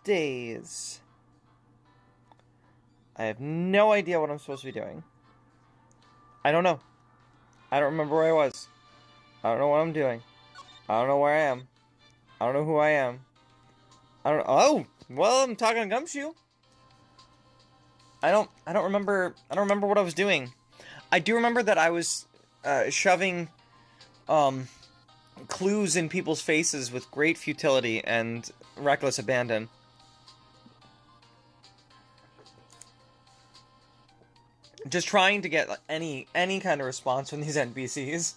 days. I have no idea what I'm supposed to be doing. I don't know. I don't remember where I was. I don't know what I'm doing. I don't know where I am. I don't know who I am. I don't. Oh, well, I'm talking to Gumshoe. I don't remember. I don't remember what I was doing. I do remember that I was shoving clues in people's faces with great futility and reckless abandon. Just trying to get any kind of response from these NPCs.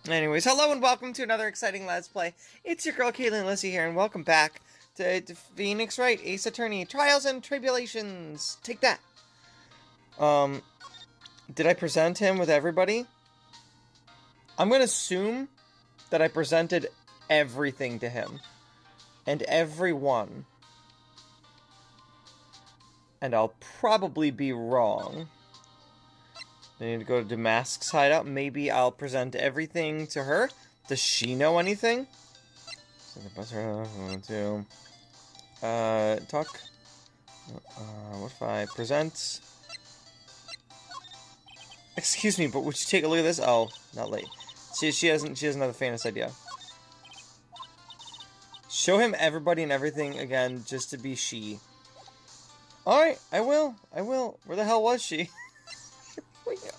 Anyways, hello and welcome to another exciting Let's Play. It's your girl Kayleigh Alyssa here, and welcome back to Phoenix Wright, Ace Attorney, Trials and Tribulations. Take that. Did I present him with everybody? I'm gonna assume that I presented everything to him. And everyone. And I'll probably be wrong. I need to go to Damask's hideout. Maybe I'll present everything to her. Does she know anything? Talk. What if I present? Excuse me, but would you take a look at this? Oh, not late. She doesn't have the faintest idea. Show him everybody and everything again, just to be she. Alright, I will. Where the hell was she?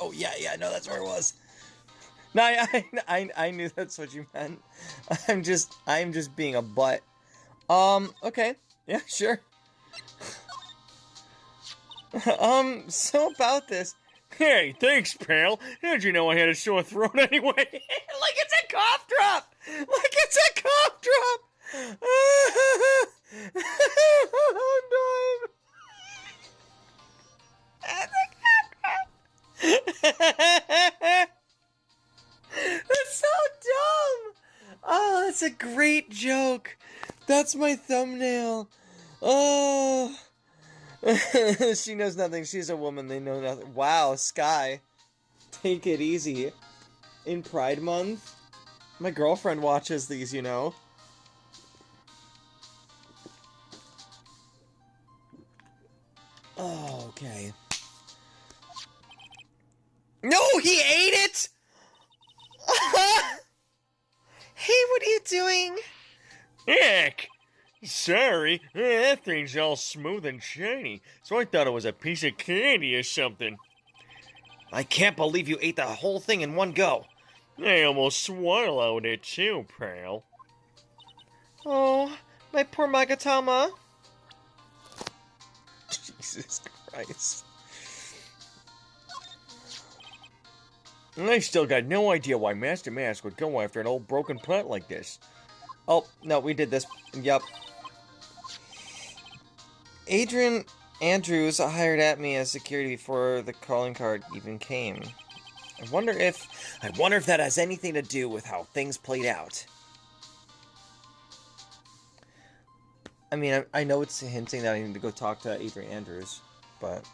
Oh, yeah, no, that's where it was. No, I knew that's what you meant. I'm just being a butt. Okay. Yeah, sure. So about this. Hey, thanks, pal. How'd you know I had a sore throat anyway? Like it's a cough drop! Like it's a cough drop! I'm dying. That's so dumb! Oh, that's a great joke. That's my thumbnail. Oh. She knows nothing. She's a woman. They know nothing. Wow, Sky. Take it easy. In Pride Month? My girlfriend watches these, you know. Oh, okay. No, he ate it! Hey, what are you doing? Heck! Sorry, that thing's all smooth and shiny, so I thought it was a piece of candy or something. I can't believe you ate the whole thing in one go. I almost swallowed it too, pal. Oh, my poor Magatama. Jesus Christ. And I still got no idea why Master Mask would go after an old broken plant like this. Oh, no, we did this. Yup. Adrian Andrews hired at me as security before the calling card even came. I wonder if that has anything to do with how things played out. I mean, I know it's hinting that I need to go talk to Adrian Andrews, but...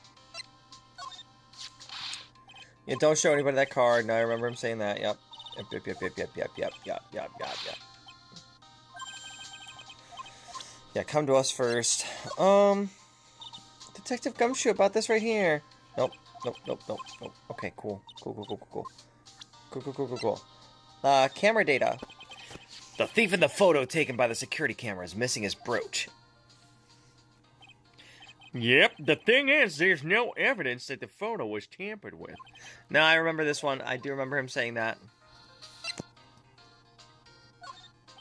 Yeah, don't show anybody that card. No, I remember him saying that. Yep. Yep. Yeah, come to us first. Detective Gumshoe about this right here. Nope. Okay, cool. Cool. Camera data. The thief in the photo taken by the security camera is missing his brooch. Yep, the thing is, there's no evidence that the photo was tampered with. No, I remember this one. I do remember him saying that.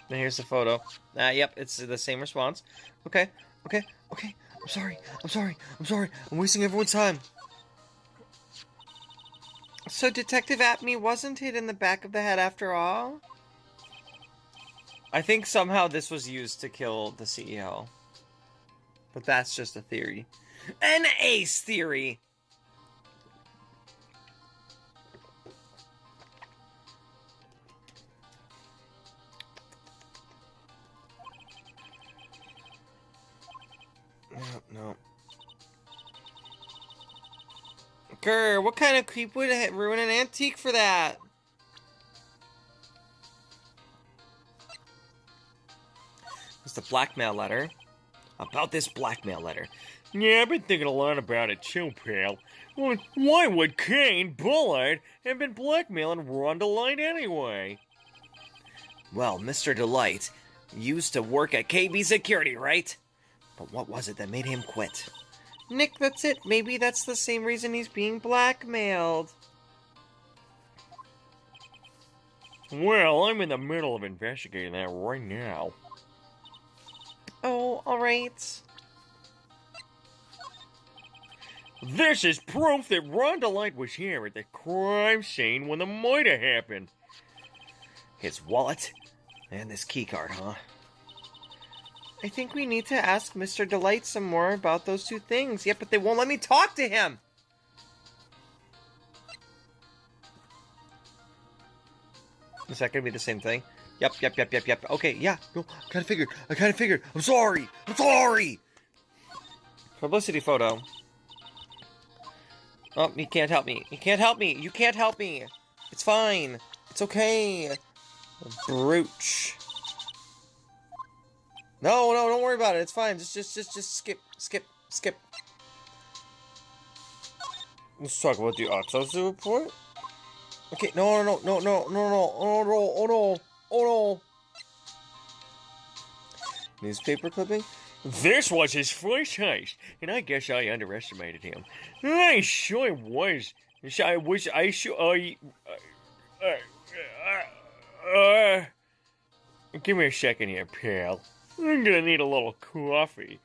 And here's the photo. Yep, it's the same response. Okay. I'm sorry. I'm wasting everyone's time. So Detective Atme wasn't hit in the back of the head after all? I think somehow this was used to kill the CEO. But that's just a theory. An ace theory! No. Grr, what kind of creep would ruin an antique for that? It's the blackmail letter. About this blackmail letter. Yeah, I've been thinking a lot about it too, pal. Well, why would Kane Bullard have been blackmailing Ron Delight anyway? Well, Mr. Delight used to work at KB Security, right? But what was it that made him quit? Nick, that's it. Maybe that's the same reason he's being blackmailed. Well, I'm in the middle of investigating that right now. Oh, alright. This is proof that Ron Delight was here at the crime scene when the murder happened. His wallet and this keycard, huh? I think we need to ask Mr. Delight some more about those two things. Yeah, but they won't let me talk to him! Is that gonna be the same thing? Yep. Okay, yeah. No, I kinda figured. I'm sorry! Publicity photo. Oh, he can't help me. You can't help me! It's fine. It's okay. Brooch. No, don't worry about it. It's fine. Just skip. Let's talk about the autopsy report. Okay, no. Oh no. Newspaper clipping? This was his first heist, and I guess I underestimated him. I sure was. Give me a second here, pal. I'm gonna need a little coffee.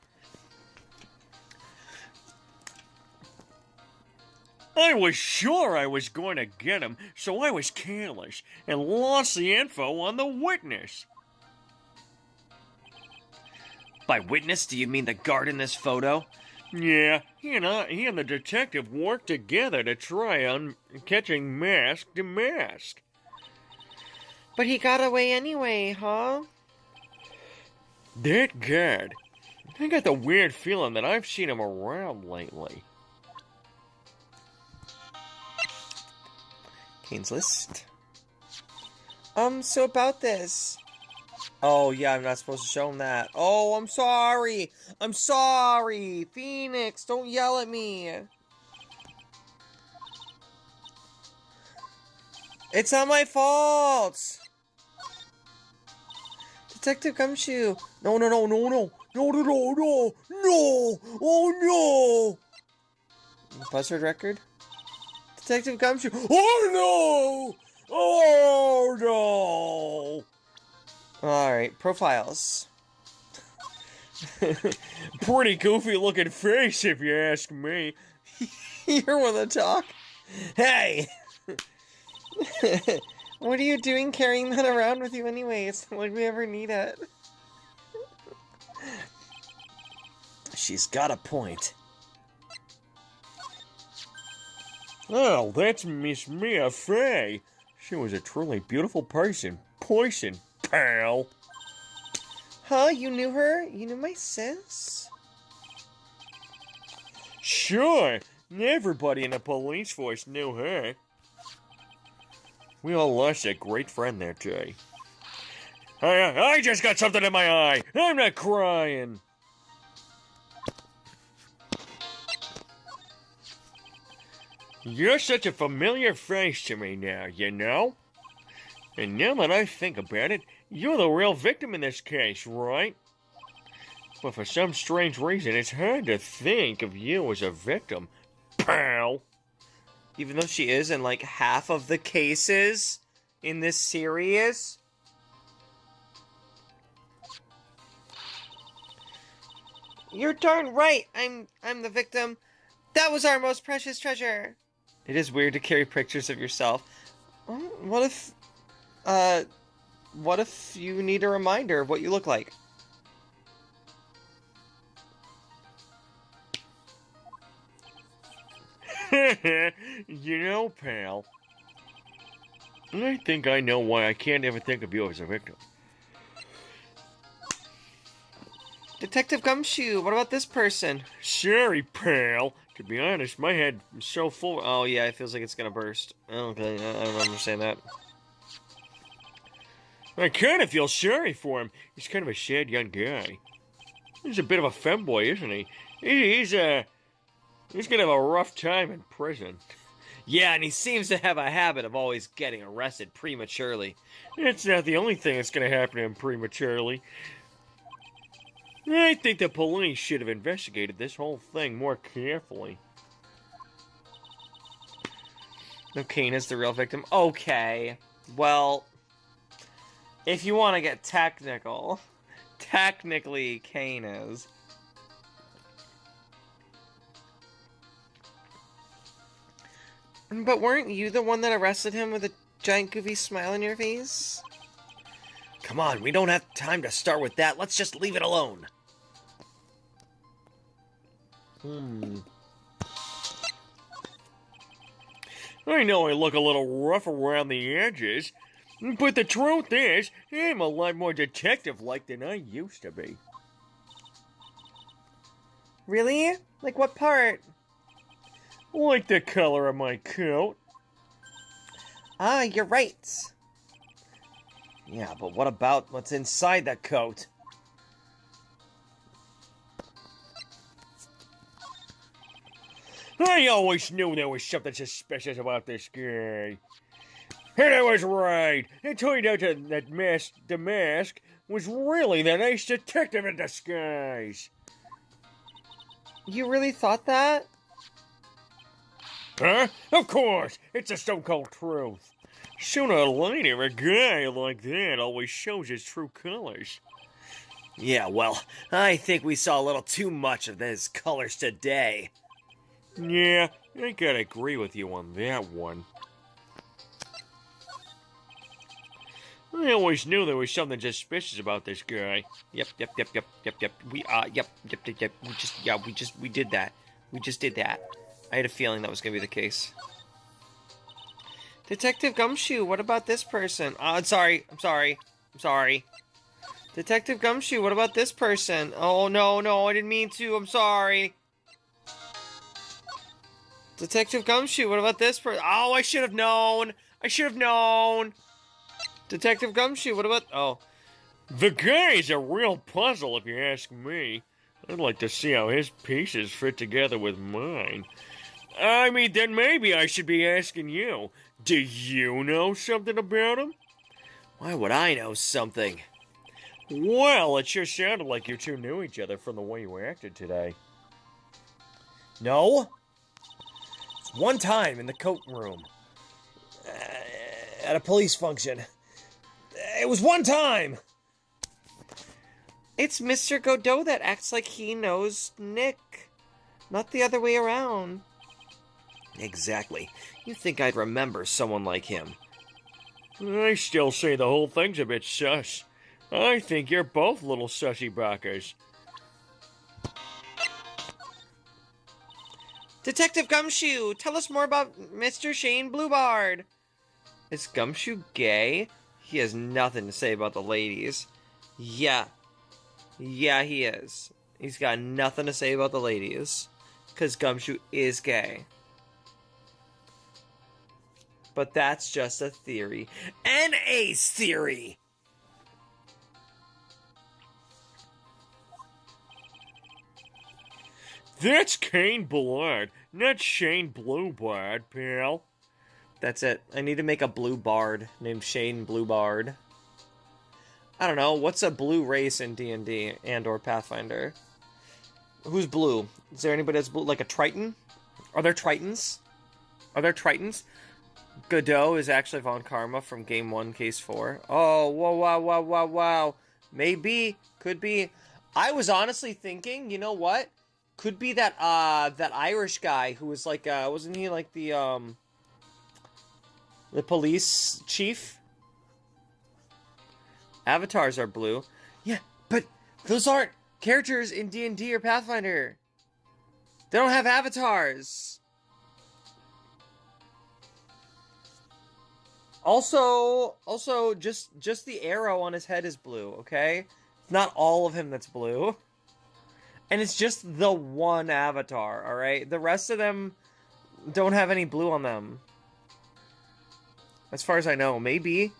I was sure I was going to get him, so I was careless and lost the info on the witness. By witness, do you mean the guard in this photo? Yeah, he and the detective worked together to try on catching mask to mask. But he got away anyway, huh? That guard. I got the weird feeling that I've seen him around lately. Kane's list. So about this. Oh, yeah, I'm not supposed to show him that. Oh, I'm sorry. Phoenix, don't yell at me. It's not my fault. Detective Gumshoe. No. Oh, no. Buzzard record? Detective Gumshoe. Oh, no. Oh, no. Alright, profiles. Pretty goofy looking face, if you ask me. You're one to talk. Hey! What are you doing carrying that around with you anyway? It's not like we ever need it. She's got a point. Oh, that's Miss Mia Fey. She was a truly beautiful person. Poison, pal. Huh? You knew her? You knew my sis? Sure. Everybody in the police force knew her. We all lost a great friend there, Jay. I just got something in my eye. I'm not crying. You're such a familiar face to me now, you know? And now that I think about it, you're the real victim in this case, right? But for some strange reason, it's hard to think of you as a victim, pal. Even though she is in like half of the cases in this series. You're darn right. I'm the victim. That was our most precious treasure. It is weird to carry pictures of yourself. What if you need a reminder of what you look like? You know, pal, I think I know why I can't ever think of you as a victim. Detective Gumshoe, what about this person? Sorry, pal. To be honest, my head is so full. Oh, yeah, it feels like it's gonna burst. Okay, I don't remember saying that. I kind of feel sorry for him. He's kind of a sad young guy. He's a bit of a femboy, isn't he? He's gonna have a rough time in prison. Yeah, and he seems to have a habit of always getting arrested prematurely. It's not the only thing that's gonna happen to him prematurely. I think the police should have investigated this whole thing more carefully. No, Kane is the real victim. Okay, well, if you want to get technical, technically Kane is. But weren't you the one that arrested him with a giant goofy smile on your face? Come on, we don't have time to start with that. Let's just leave it alone. I know I look a little rough around the edges, but the truth is, I'm a lot more detective-like than I used to be. Really? Like what part? Like the color of my coat. Ah, you're right. Yeah, but what about what's inside that coat? I always knew there was something suspicious about this guy. And I was right. It turned out that the mask was really that ace detective in disguise. You really thought that? Huh? Of course! It's the stone-cold truth. Sooner or later, a guy like that always shows his true colors. Yeah, well, I think we saw a little too much of his colors today. Yeah, I gotta agree with you on that one. I always knew there was something suspicious about this guy. Yep. We did that. We just did that. I had a feeling that was gonna be the case. Detective Gumshoe, what about this person? Oh, I'm sorry. Detective Gumshoe, what about this person? Oh, no, I didn't mean to. I'm sorry. Detective Gumshoe, what about this person? Oh, I should have known. Detective Gumshoe, what about... Oh. The guy's a real puzzle, if you ask me. I'd like to see how his pieces fit together with mine. I mean, then maybe I should be asking you. Do you know something about him? Why would I know something? Well, it sure sounded like you two knew each other from the way you acted today. No? One time in the coat room. At a police function. It was one time! It's Mr. Godot that acts like he knows Nick. Not the other way around. Exactly. You think I'd remember someone like him? I still say the whole thing's a bit sus. I think you're both little sussy backers. Detective Gumshoe, tell us more about Mr. Shane Bluebard. Is Gumshoe gay? He has nothing to say about the ladies. Yeah, he is. He's got nothing to say about the ladies. Because Gumshoe is gay. But that's just a theory. An ace theory! That's Kane Ballard, not Shane Bluebard, pal. That's it. I need to make a blue bard named Shane Bluebard. I don't know. What's a blue race in D&D and or Pathfinder? Who's blue? Is there anybody that's blue? Like a Triton? Are there Tritons? Godot is actually Von Karma from Game 1, Case 4. Oh, wow. Maybe. Could be. I was honestly thinking, you know what? Could be that Irish guy who was like, wasn't he like the police chief? Avatars are blue. Yeah, but those aren't characters in D&D or Pathfinder. They don't have avatars. Also, just the arrow on his head is blue, okay? It's not all of him that's blue. And it's just the one avatar, alright? The rest of them don't have any blue on them. As far as I know, maybe.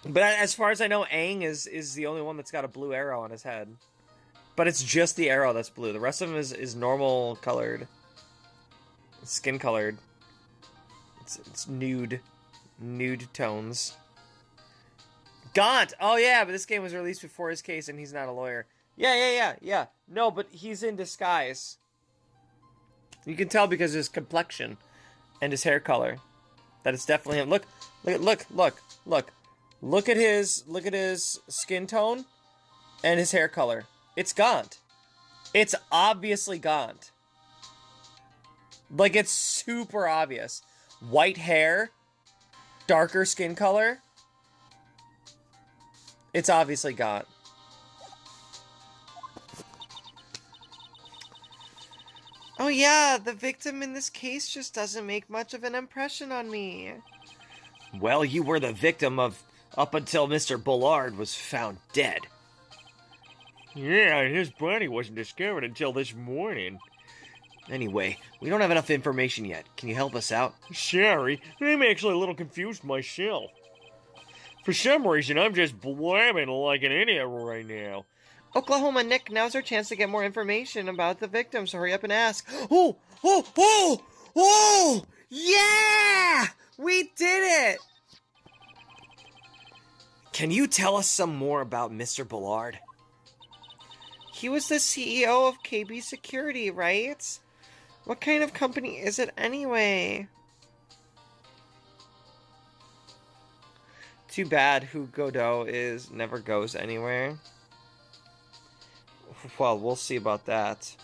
But as far as I know, Aang is the only one that's got a blue arrow on his head. But it's just the arrow that's blue. The rest of him is normal colored. Skin colored. It's nude. Nude tones. Gaunt! Oh yeah, but this game was released before his case and he's not a lawyer. Yeah. No, but he's in disguise. You can tell because of his complexion and his hair color that it's definitely him. Look. Look at his skin tone and his hair color. It's Gaunt. It's obviously Gaunt. Like, it's super obvious. White hair, darker skin color. It's obviously Gaunt. Oh yeah, the victim in this case just doesn't make much of an impression on me. Well, you were the victim of up until Mr. Bullard was found dead. Yeah, his body wasn't discovered until this morning. Anyway, we don't have enough information yet. Can you help us out? Sorry, I'm actually a little confused myself. For some reason, I'm just blabbing like an idiot right now. Oklahoma Nick, now's our chance to get more information about the victim, so hurry up and ask. Oh! Yeah! We did it! Can you tell us some more about Mr. Bullard? He was the CEO of KB Security, right? What kind of company is it anyway? Too bad who Godot is never goes anywhere. Well, we'll see about that.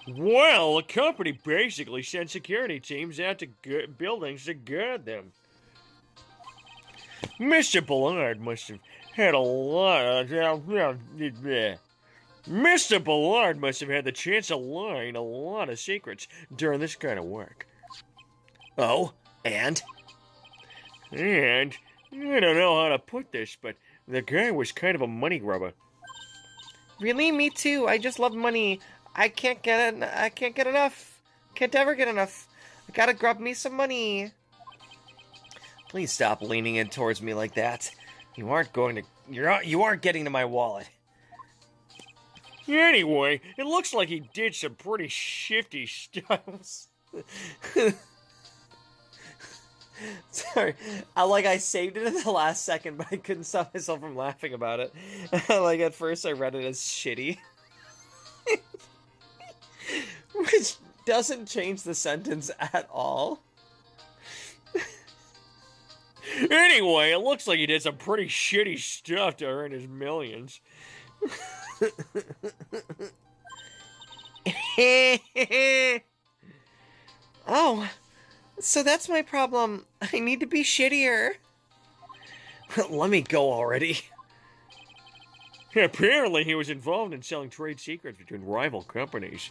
Well, the company basically sent security teams out to buildings to guard them. Mr. Bullard must have had a lot Mr. Bullard must have had the chance of learning a lot of secrets during this kind of work. Oh, and? And, I don't know how to put this, but the guy was kind of a money grubber. Really? Me too. I just love money. I can't get enough. Can't ever get enough. I gotta grab me some money. Please stop leaning in towards me like that. You aren't getting to my wallet. Anyway, it looks like he did some pretty shifty stuff. Sorry, I saved it at the last second, but I couldn't stop myself from laughing about it. Like, at first I read it as shitty. Which doesn't change the sentence at all. Anyway, it looks like he did some pretty shitty stuff to earn his millions. Oh, so that's my problem. I need to be shittier. Let me go already. Apparently, he was involved in selling trade secrets between rival companies.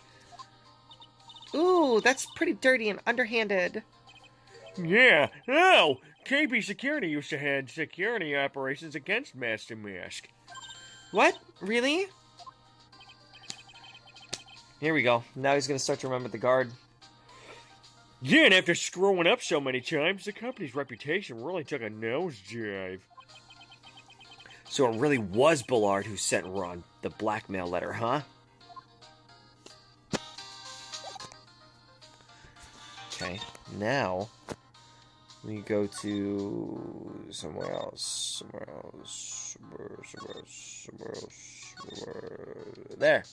Ooh, that's pretty dirty and underhanded. Yeah. Oh, KB Security used to have security operations against Master Mask. What? Really? Here we go. Now he's gonna start to remember the guard. Yeah, and after screwing up so many times, the company's reputation really took a nosedive. So it really was Bullard who sent Ron the blackmail letter, huh? Okay, now we go to somewhere else. There.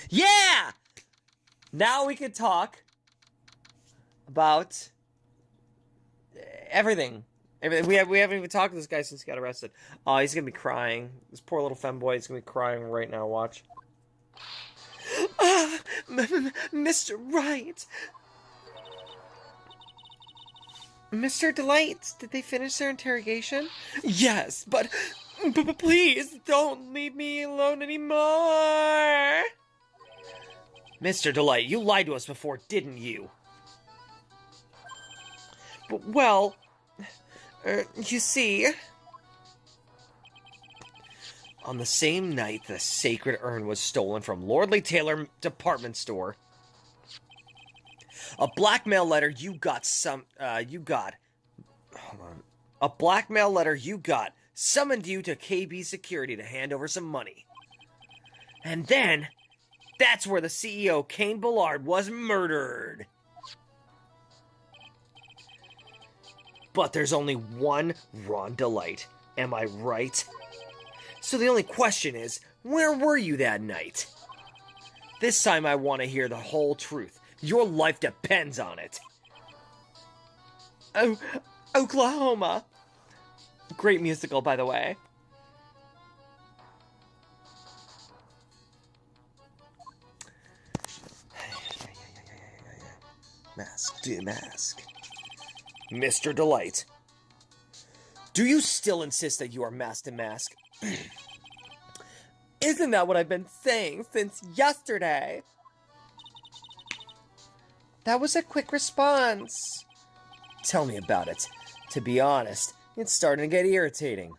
Yeah! Now we can talk about everything. We haven't even talked to this guy since he got arrested. Oh, he's gonna be crying. This poor little femboy is gonna be crying right now. Watch. Mr. Wright. Mr. Delight, did they finish their interrogation? Yes, but please don't leave me alone anymore. Mr. Delight, you lied to us before, didn't you? But, well, you see... On the same night the sacred urn was stolen from Lordly Taylor department store, a blackmail letter you got hold on. A blackmail letter you got summoned you to KB Security to hand over some money. And then, that's where the CEO, Kane Ballard, was murdered. But there's only one Ron Delight. Am I right? So the only question is, where were you that night? This time I want to hear the whole truth. Your life depends on it. Oh, Oklahoma. Great musical, by the way. Mask, do mask. Mr. Delight, do you still insist that you are Mask to Mask? Isn't that what I've been saying since yesterday? That was a quick response. Tell me about it. To be honest, it's starting to get irritating.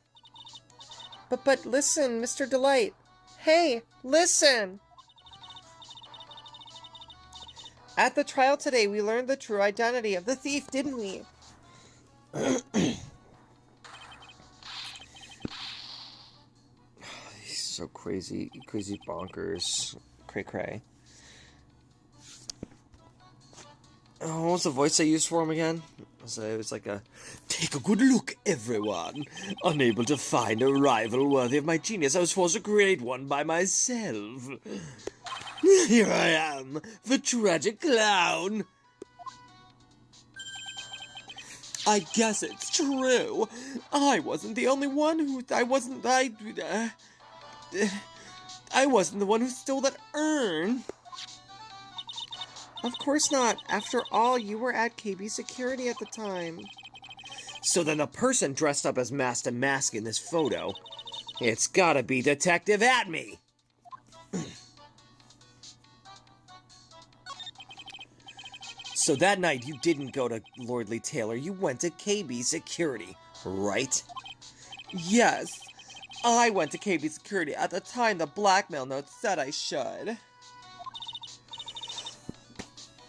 But listen, Mr. Delight. Hey, listen! At the trial today, we learned the true identity of the thief, didn't we? He's so crazy bonkers. Cray. Oh, what was the voice I used for him again? It was like a... Take a good look, everyone. Unable to find a rival worthy of my genius, I was forced to create one by myself. Here I am, the tragic clown. I guess it's true. I wasn't the only one who... I wasn't the one who stole that urn. Of course not. After all, you were at KB Security at the time. So then the person dressed up as Mask to Mask in this photo, it's gotta be Detective Atme. So that night you didn't go to Lordly Taylor, you went to KB Security, right? Yes, I went to KB Security at the time the blackmail note said I should.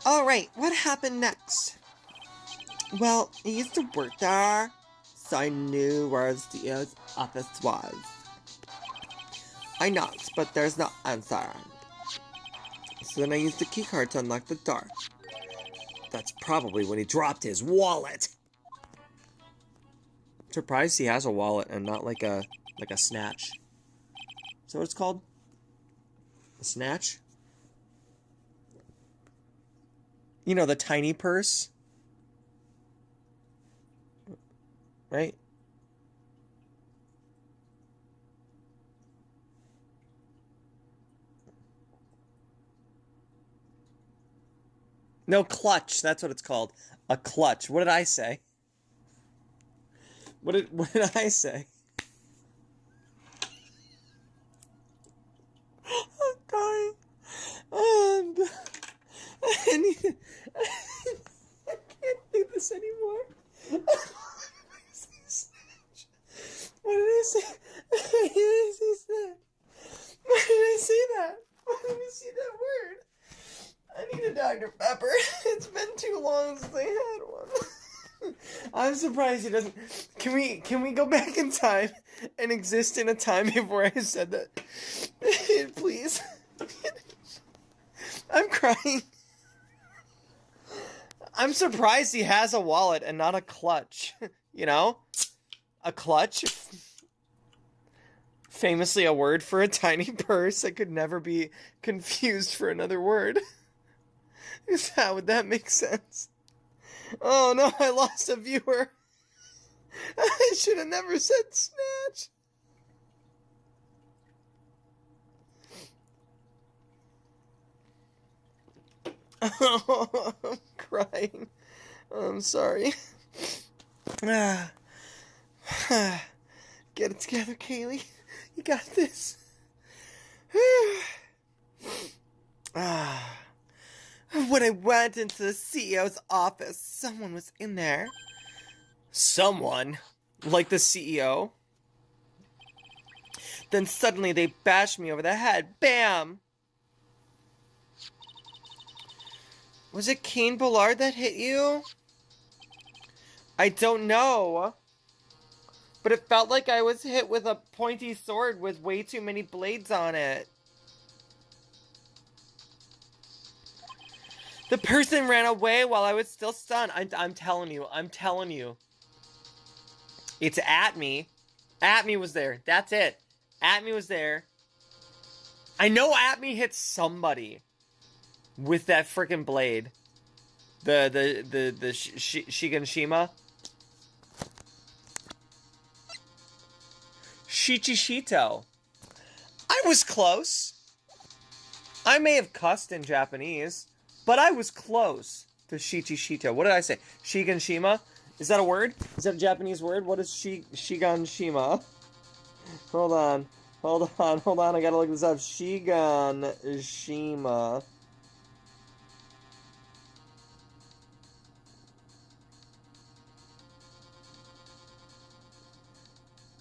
Alright, what happened next? Well, I used to work there, so I knew where the CEO's office was. I knocked, but there's no answer. So then I used the keycard to unlock the door. That's probably when he dropped his wallet. Surprised he has a wallet and not like a snatch. Is that what it's called? A snatch? You know, the tiny purse? Right? No, clutch. That's what it's called. A clutch. What did I say? What did I say? I'm dying. And I can't do this anymore. What did I say? Why did I say snatch? Why did I say that? Why did I say that word? I need a Dr. Pepper. It's been too long since I had one. I'm surprised he doesn't. Can we go back in time and exist in a time before I said that? Please. I'm crying. I'm surprised he has a wallet and not a clutch. You know? A clutch. Famously a word for a tiny purse that could never be confused for another word. How would that make sense? Oh no, I lost a viewer. I should have never said snatch. Oh, I'm crying. I'm sorry. Get it together, Kayleigh. You got this. When I went into the CEO's office, someone was in there. Someone? Like the CEO? Then suddenly they bashed me over the head. Bam! Was it Kane Ballard that hit you? I don't know. But it felt like I was hit with a pointy sword with way too many blades on it. The person ran away while I was still stunned. I'm telling you. I'm telling you. It's at me. At me was there. That's it. At me was there. I know at me hit somebody with that freaking blade. The Shiganshima. Shichishito. I was close. I may have cussed in Japanese, but I was close to Shichishito. What did I say? Shiganshima? Is that a word? Is that a Japanese word? What is Shiganshima? Hold on. Hold on. I gotta look this up. Shiganshima.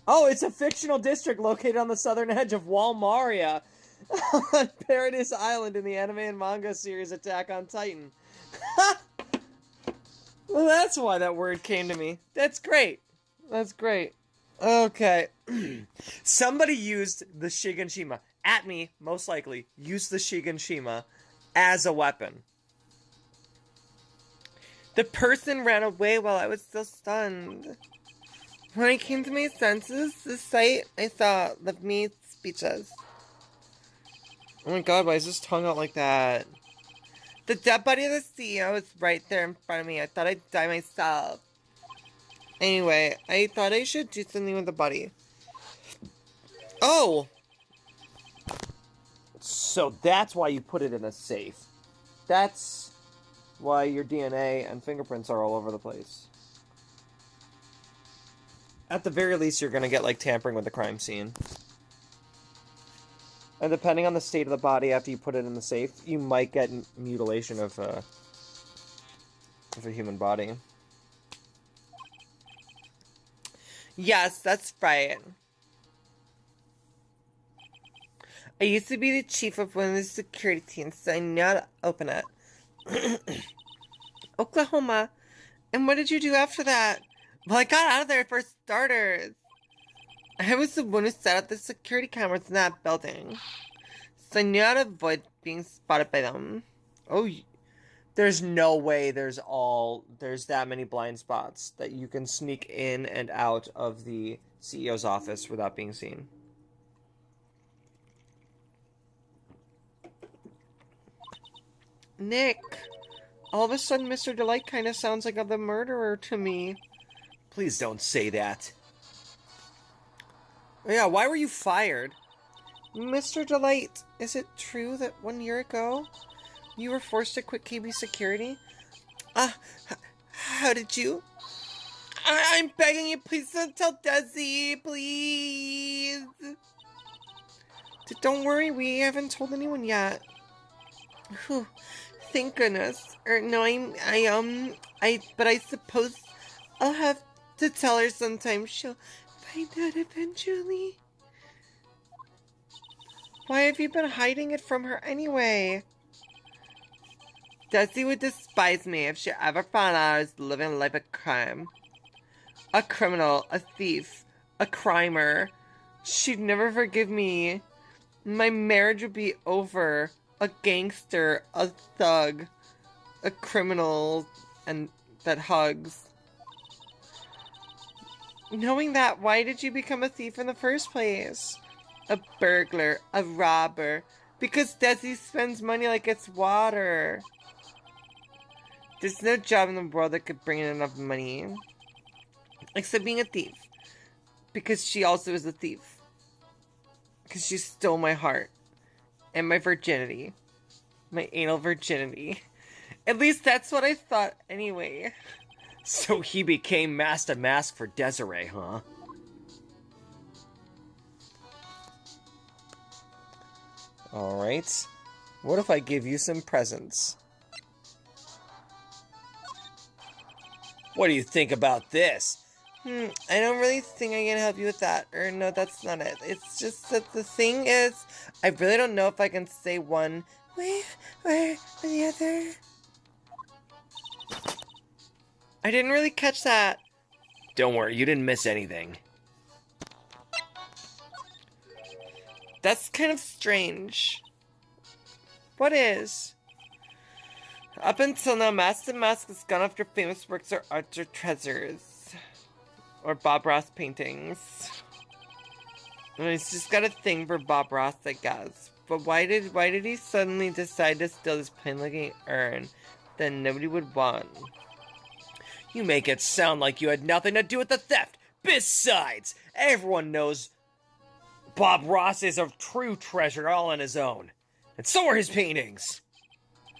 Oh, it's a fictional district located on the southern edge of Walmaria on Paradise Island in the anime and manga series Attack on Titan. Well, that's why that word came to me. That's great. That's great. Okay. Somebody used the Shiganshima. At me, most likely, used the Shiganshima as a weapon. The person ran away while I was still stunned. When I came to my senses, the sight I saw left me speechless. Oh my god, why is his tongue out like that? The dead body of the CEO was right there in front of me. I thought I'd die myself. Anyway, I thought I should do something with the body. Oh! So that's why you put it in a safe. That's why your DNA and fingerprints are all over the place. At the very least, you're gonna get, like, tampering with the crime scene. And depending on the state of the body after you put it in the safe, you might get mutilation of a human body. Yes, that's right. I used to be the chief of one of the security teams, so I know how to open it. Oklahoma. And what did you do after that? Well, I got out of there for starters. I was the one who set up the security cameras in that building. So I knew how to avoid being spotted by them. Oh, there's no way there's that many blind spots that you can sneak in and out of the CEO's office without being seen. Nick, all of a sudden Mr. Delight kind of sounds like the murderer to me. Please don't say that. Yeah, why were you fired? Mr. Delight, is it true that 1 year ago you were forced to quit KB Security? How did you? I'm begging you, please don't tell Desi, please. Don't worry, we haven't told anyone yet. Whew, thank goodness. No, but I suppose I'll have to tell her sometime. She'll find out eventually. Why have you been hiding it from her anyway? Desi would despise me if she ever found out I was living a life of crime. A criminal, a thief, a crimer. She'd never forgive me. My marriage would be over. A gangster, a thug, a criminal, and that hugs. Knowing that, why did you become a thief in the first place? A burglar, a robber. Because Desi spends money like it's water. There's no job in the world that could bring in enough money. Except being a thief. Because she also is a thief. Because she stole my heart. And my virginity. My anal virginity. At least that's what I thought anyway. So he became Master Mask for Desiree, huh? Alright. What if I give you some presents? What do you think about this? I don't really think I can help you with that. Or no, that's not it. It's just that the thing is, I really don't know if I can say one way or the other. I didn't really catch that. Don't worry, you didn't miss anything. That's kind of strange. What is? Up until now, Master Mask has gone after famous works or art or treasures. Or Bob Ross paintings. And he's just got a thing for Bob Ross, I guess. But why did he suddenly decide to steal this plain-looking urn that nobody would want? You make it sound like you had nothing to do with the theft. Besides, everyone knows Bob Ross is a true treasure all on his own. And so are his paintings.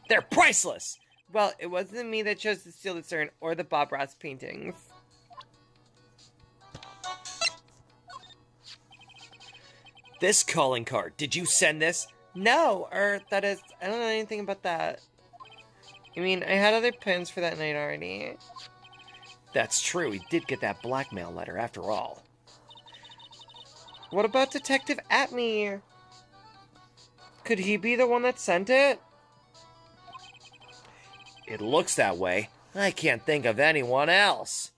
They're priceless. Well, it wasn't me that chose to steal this urn or the Bob Ross paintings. This calling card, did you send this? No, or that is, I don't know anything about that. I mean, I had other plans for that night already. That's true, he did get that blackmail letter after all. What about Detective Atme? Could he be the one that sent it? It looks that way. I can't think of anyone else.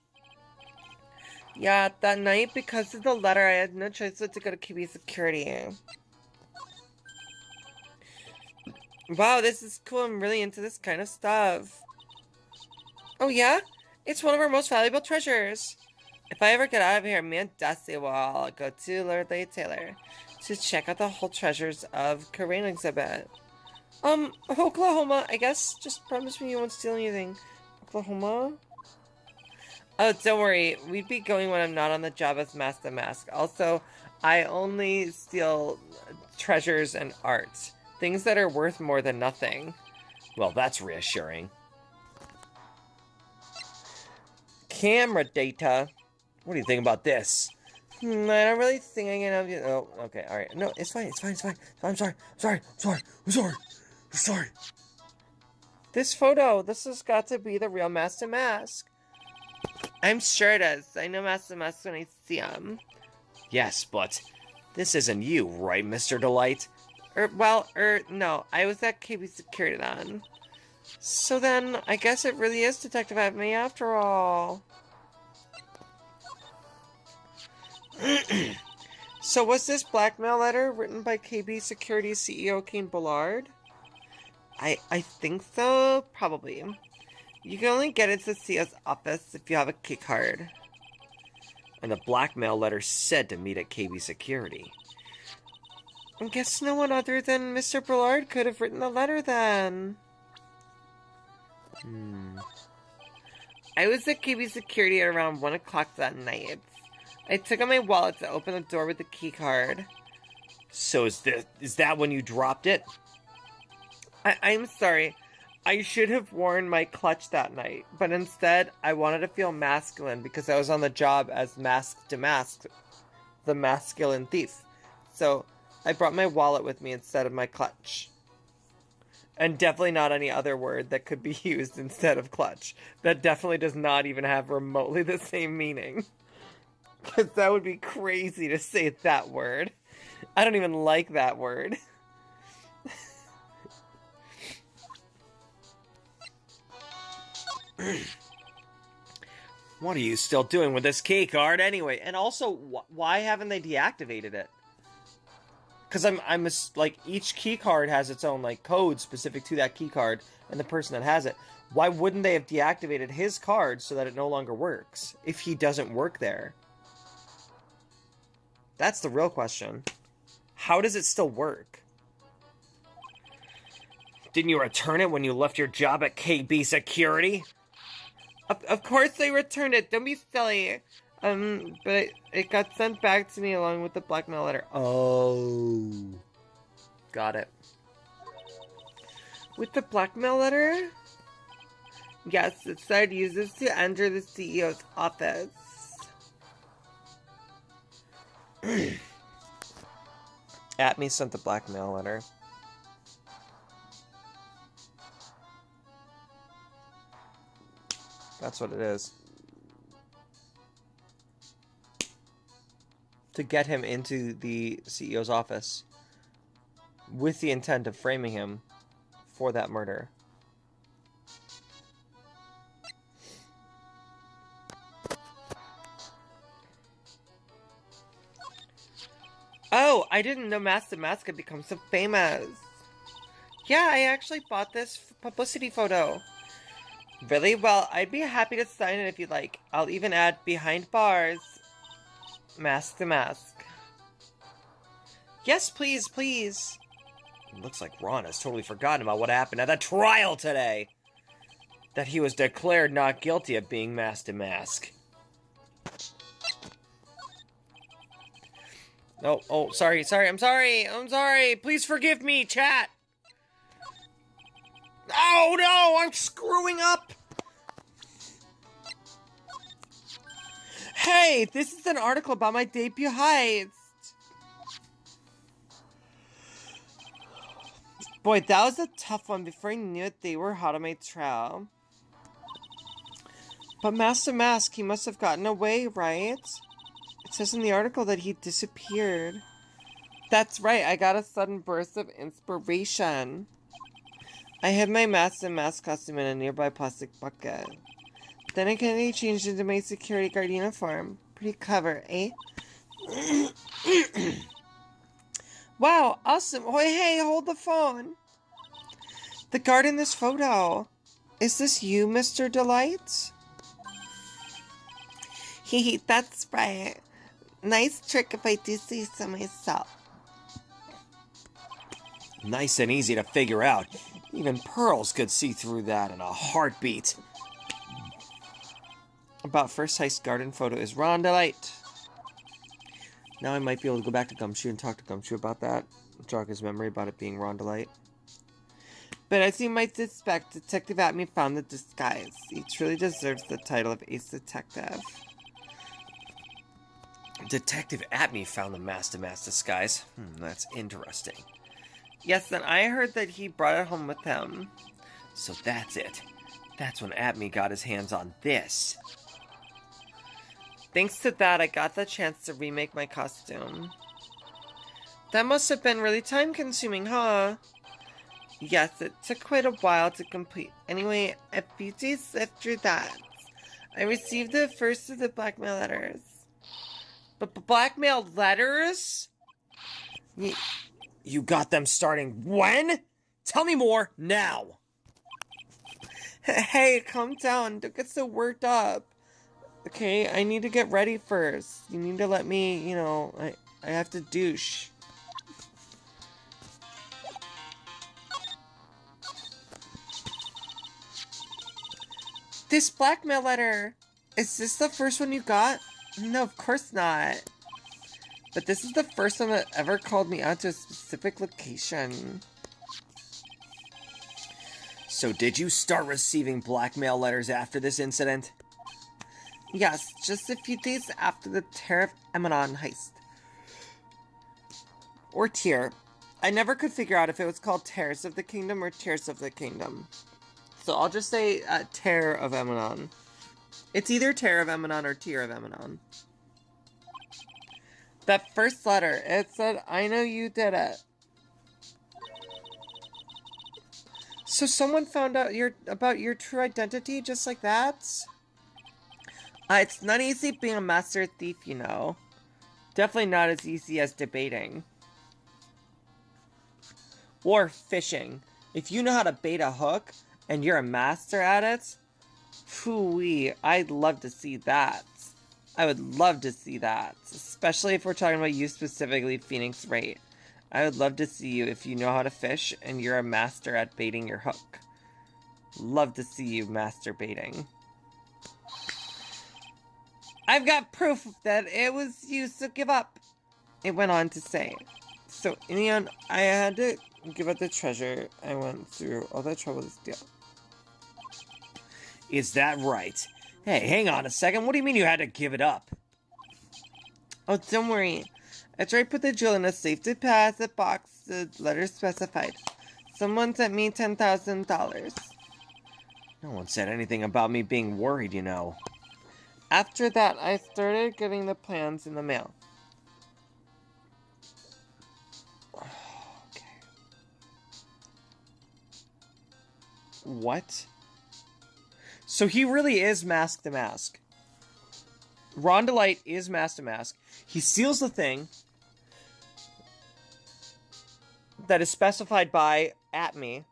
Yeah, that night, because of the letter, I had no choice but to go to KB Security. Wow, this is cool. I'm really into this kind of stuff. Oh, yeah? It's one of our most valuable treasures. If I ever get out of here, me and Dusty will go to Lord Lady Taylor to check out the whole treasures of Korean exhibit. Oklahoma, I guess. Just promise me you won't steal anything. Oklahoma? Oh, don't worry. We'd be going when I'm not on the job as Master Mask. Also, I only steal treasures and art. Things that are worth more than nothing. Well, that's reassuring. Camera data. What do you think about this? I don't really think I can help you. Oh, okay, alright. No, it's fine. I'm sorry. This photo. This has got to be the real Master Mask. I'm sure it is. I know Master Mask when I see him. Yes, but this isn't you, right, Mr. Delight? No. I was at KB Security then. So then, I guess it really is Detective Atme after all. So was this blackmail letter written by KB Security CEO Kane Bullard? I think so, probably. You can only get into the CEO's office if you have a key card. And the blackmail letter said to meet at KB Security. I guess no one other than Mr. Bullard could have written the letter then. I was at KB Security at around 1 o'clock that night. I took out my wallet to open the door with the key card. So is that when you dropped it? I'm sorry. I should have worn my clutch that night, but instead, I wanted to feel masculine because I was on the job as Mask to Mask, the masculine thief. So, I brought my wallet with me instead of my clutch. And definitely not any other word that could be used instead of clutch. That definitely does not even have remotely the same meaning. Because that would be crazy to say that word. I don't even like that word. What are you still doing with this key card anyway? And also, why haven't they deactivated it? Because like, each key card has its own, like, code specific to that key card and the person that has it. Why wouldn't they have deactivated his card so that it no longer works if he doesn't work there? That's the real question. How does it still work? Didn't you return it when you left your job at KB Security? Of course they returned it. Don't be silly. But it got sent back to me along with the blackmail letter. Oh. Got it. With the blackmail letter? Yes, it said use this to enter the CEO's office. Atme sent the blackmail letter. That's what it is. To get him into the CEO's office with the intent of framing him for that murder. Oh, I didn't know Mask the Mask had become so famous. Yeah, I actually bought this publicity photo. Really? Well, I'd be happy to sign it if you'd like. I'll even add behind bars, Mask the Mask. Yes, please, please. It looks like Ron has totally forgotten about what happened at the trial today. That he was declared not guilty of being Mask to Mask. Oh, sorry, I'm sorry. Please forgive me, chat. Oh no, I'm screwing up. Hey, this is an article about my debut heist. Boy, that was a tough one. Before I knew it, they were hot on my trail. But Master Mask, he must have gotten away, right? It says in the article that he disappeared. That's right, I got a sudden burst of inspiration. I hid my Master Mask costume in a nearby plastic bucket. Then I changed into my security guard uniform. Pretty clever, eh? Wow, awesome. Oh, hey, hold the phone. The guard in this photo. Is this you, Mr. Delight? Hee, that's right. Nice trick if I do say so myself. Nice and easy to figure out. Even pearls could see through that in a heartbeat. About first heist garden photo is Ron Delight. Now I might be able to go back to Gumshoe and talk to Gumshoe about that. Jog his memory about it being Ron Delight. But as you might suspect, Detective Atme found the disguise. He truly deserves the title of Ace Detective. Detective Atme found the Mask to Mask disguise. That's interesting. Yes, and I heard that he brought it home with him. So that's it. That's when Atme got his hands on this. Thanks to that, I got the chance to remake my costume. That must have been really time-consuming, huh? Yes, it took quite a while to complete. Anyway, a few days after that, I received the first of the blackmail letters. Blackmail letters? You got them starting when? Tell me more now. Hey, calm down. Don't get so worked up. Okay, I need to get ready first. You need to let me, I have to douche. This blackmail letter. Is this the first one you got? No, of course not. But this is the first one that ever called me out to a specific location. So did you start receiving blackmail letters after this incident? Yes, just a few days after the Tear of Emanon heist. Or Tear. I never could figure out if it was called Tears of the Kingdom or Tears of the Kingdom. So I'll just say Tear of Emanon. It's either Tear of Emanon or Tear of Emanon. That first letter, it said, I know you did it. So someone found out about your true identity just like that? It's not easy being a master thief, you know. Definitely not as easy as debating. Or fishing. If you know how to bait a hook, and you're a master at it, phooey, I'd love to see that. I would love to see that. Especially if we're talking about you specifically, Phoenix Wright. I would love to see you if you know how to fish, and you're a master at baiting your hook. Love to see you master baiting. I've got proof that it was you, so give up. It went on to say. So, in the end, I had to give up the treasure. I went through all that trouble to steal. Is that right? Hey, hang on a second. What do you mean you had to give it up? Oh, don't worry. After I put the jewel in a safe deposit box, the letter specified. Someone sent me $10,000. No one said anything about me being worried, you know. After that, I started getting the plans in the mail. Okay. What? So he really is Mask the Mask. Ron Delight is Mask the Mask. He steals the thing. that is specified by Atme.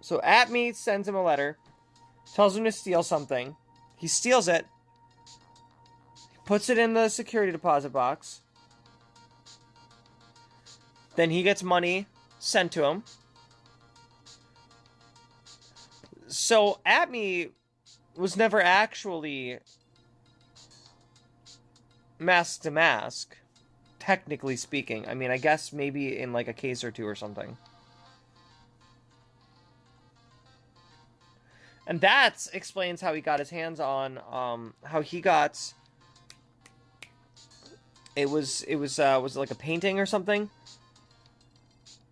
So Atme sends him a letter, tells him to steal something. He steals it, puts it in the security deposit box. Then he gets money sent to him. So Atme was never actually mask to mask, technically speaking. I mean, I guess maybe in like a case or two or something. And that explains how he got his hands on, how he got... was it like a painting or something?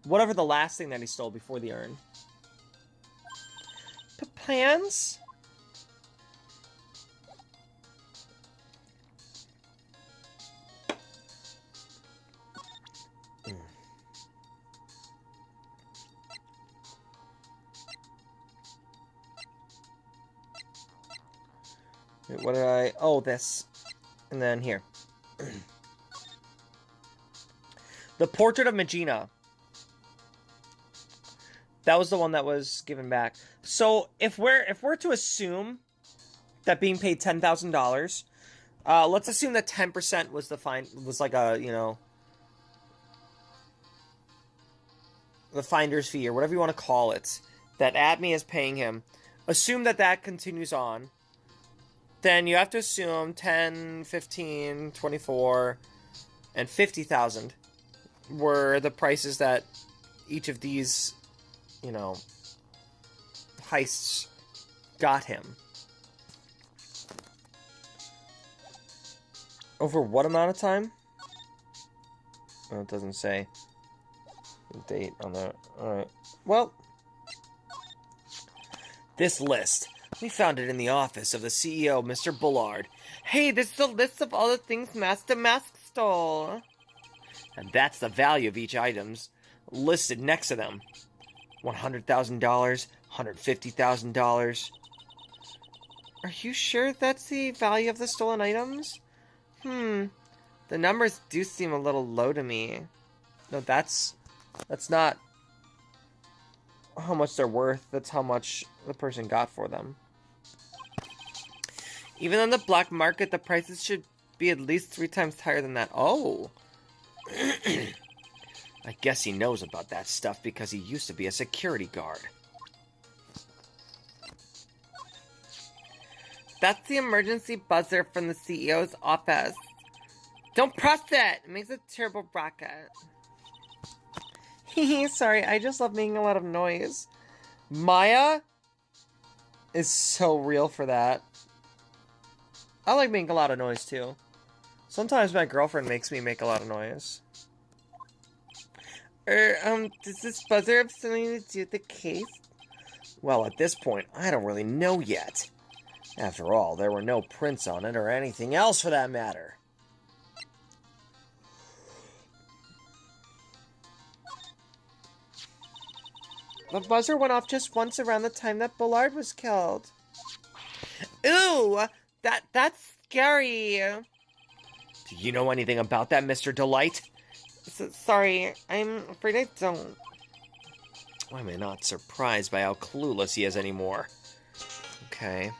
Whatever the last thing that he stole before the urn. The plans? Wait, what did I... Oh, this. And then here. The Portrait of Magina. That was the one that was given back. So if we're to assume that being paid $10,000, let's assume that 10% was like a, you know, the finder's fee or whatever you want to call it, that Atme is paying him. Assume that continues on. Then you have to assume 10, 15, 24, and 50,000 were the prices that each of these, you know, heists got him. Over what amount of time? Oh, it doesn't say the date on that. Alright. Well, this list. We found it in the office of the CEO, Mr. Bullard. Hey, this is a list of all the things Master Mask stole. And that's the value of each item's listed next to them. $100,000, $150,000. Are you sure that's the value of the stolen items? The numbers do seem a little low to me. No, that's not how much they're worth. That's how much the person got for them. Even on the black market, the prices should be at least 3 times higher than that. Oh. I guess he knows about that stuff because he used to be a security guard. That's the emergency buzzer from the CEO's office. Don't press it! It makes a terrible racket. Sorry, I just love making a lot of noise. Maya is so real for that. I like making a lot of noise, too. Sometimes my girlfriend makes me make a lot of noise. Does this buzzer have something to do with the case? Well, at this point, I don't really know yet. After all, there were no prints on it or anything else for that matter. The buzzer went off just once around the time that Bullard was killed. Ooh! That's scary. Do you know anything about that, Mr. Delight? Sorry, I'm afraid I don't. Why am I not surprised by how clueless he is anymore? Okay.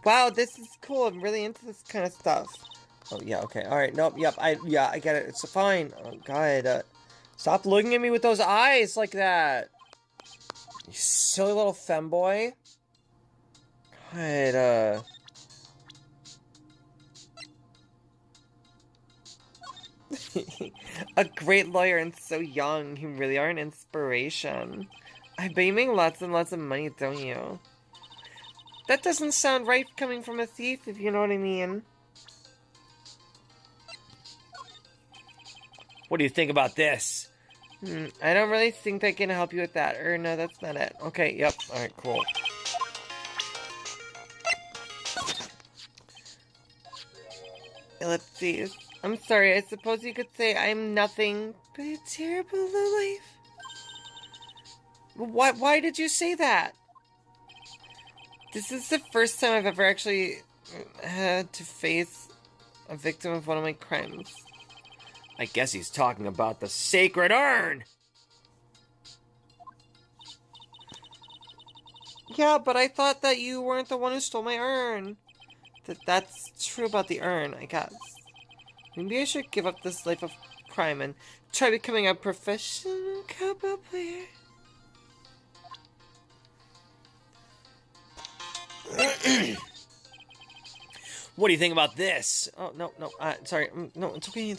Wow, this is cool. I'm really into this kind of stuff. Oh, yeah, okay. Alright, nope, yep, I get it. It's fine. Oh, God, stop looking at me with those eyes like that. You silly little femboy. God, a great lawyer and so young. You really are an inspiration. I bet you make lots and lots of money, don't you? That doesn't sound right coming from a thief, if you know what I mean. What do you think about this? I don't really think I can help you with that. Or no, that's not it. Okay, yep. Alright, cool. Ellipses. I'm sorry, I suppose you could say I'm nothing but a terrible lowlife. Why did you say that? This is the first time I've ever actually had to face a victim of one of my crimes. I guess he's talking about the sacred urn! Yeah, but I thought that you weren't the one who stole my urn. That's true about the urn, I guess. Maybe I should give up this life of crime and try becoming a professional cowbell player. What do you think about this? Oh, no, sorry. No, it's okay.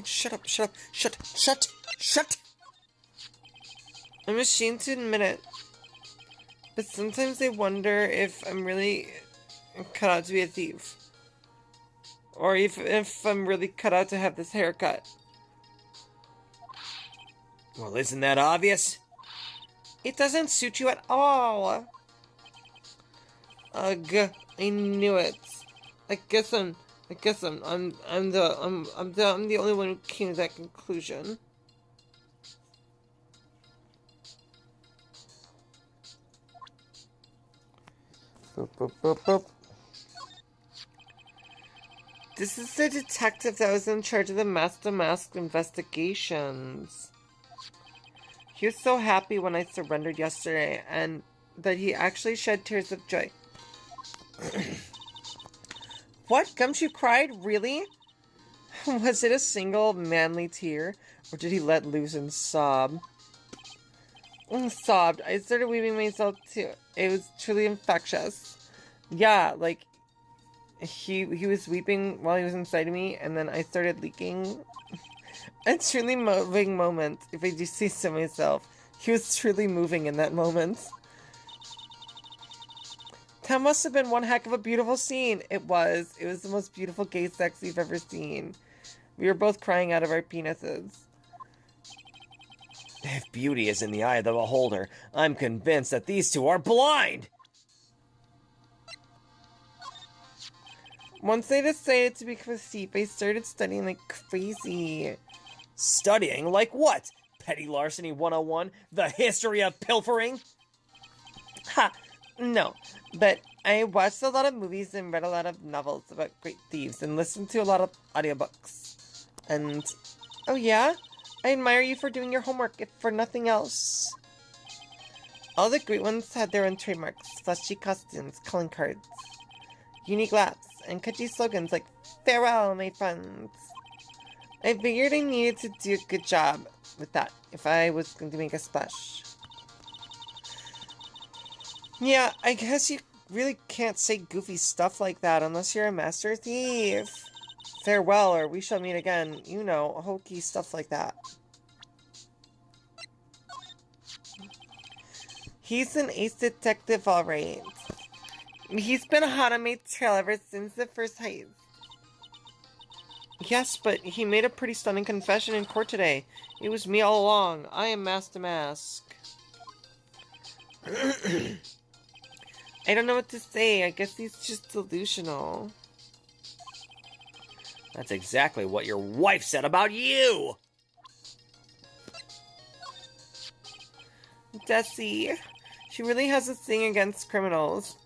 Shut up. Shut. I'm ashamed to admit it. But sometimes I wonder if I'm really cut out to be a thief. Or if I'm really cut out to have this haircut. Well, isn't that obvious? It doesn't suit you at all. Ugh, I knew it. I guess I'm the only one who came to that conclusion. Boop. This is the detective that was in charge of the Master Mask investigations. He was so happy when I surrendered yesterday, and that he actually shed tears of joy. What? Gumshoe cried? Really? Was it a single manly tear, or did he let loose and sob? Sobbed. I started weeping myself too. It was truly infectious. Yeah, like, he was weeping while he was inside of me, and then I started leaking. A truly moving moment, if I do say so myself. He was truly moving in that moment. That must have been one heck of a beautiful scene. It was. It was the most beautiful gay sex we've ever seen. We were both crying out of our penises. If beauty is in the eye of the beholder, I'm convinced that these two are blind! Once I decided to become a thief, I started studying like crazy. Studying? Like what? Petty larceny 101? The history of pilfering? Ha! No, but I watched a lot of movies and read a lot of novels about great thieves and listened to a lot of audiobooks. And, oh yeah? I admire you for doing your homework, if for nothing else. All the great ones had their own trademarks, flashy costumes, calling cards, unique laughs, and catchy slogans like, "Farewell, my friends." I figured I needed to do a good job with that if I was going to make a splash. Yeah, I guess you really can't say goofy stuff like that unless you're a master thief. Farewell, or we shall meet again. You know, hokey stuff like that. He's an ace detective, alright. He's been hot on my trail ever since the first heist. Yes, but he made a pretty stunning confession in court today. It was me all along. I am Master Mask. I don't know what to say. I guess he's just delusional. That's exactly what your wife said about you! Desi. She really has a thing against criminals.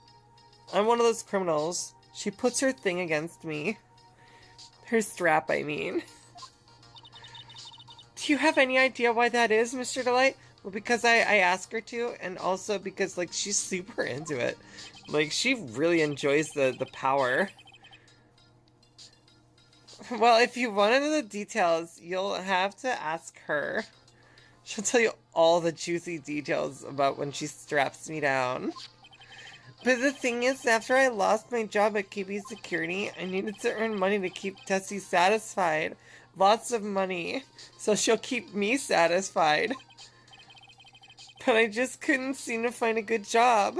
I'm one of those criminals. She puts her thing against me. Her strap, I mean. Do you have any idea why that is, Mr. Delight? Well, because I ask her to, and also because, like, she's super into it. Like, she really enjoys the power. Well, if you want to know the details, you'll have to ask her. She'll tell you all the juicy details about when she straps me down. But the thing is, after I lost my job at KB Security, I needed to earn money to keep Tessie satisfied. Lots of money. So she'll keep me satisfied. But I just couldn't seem to find a good job.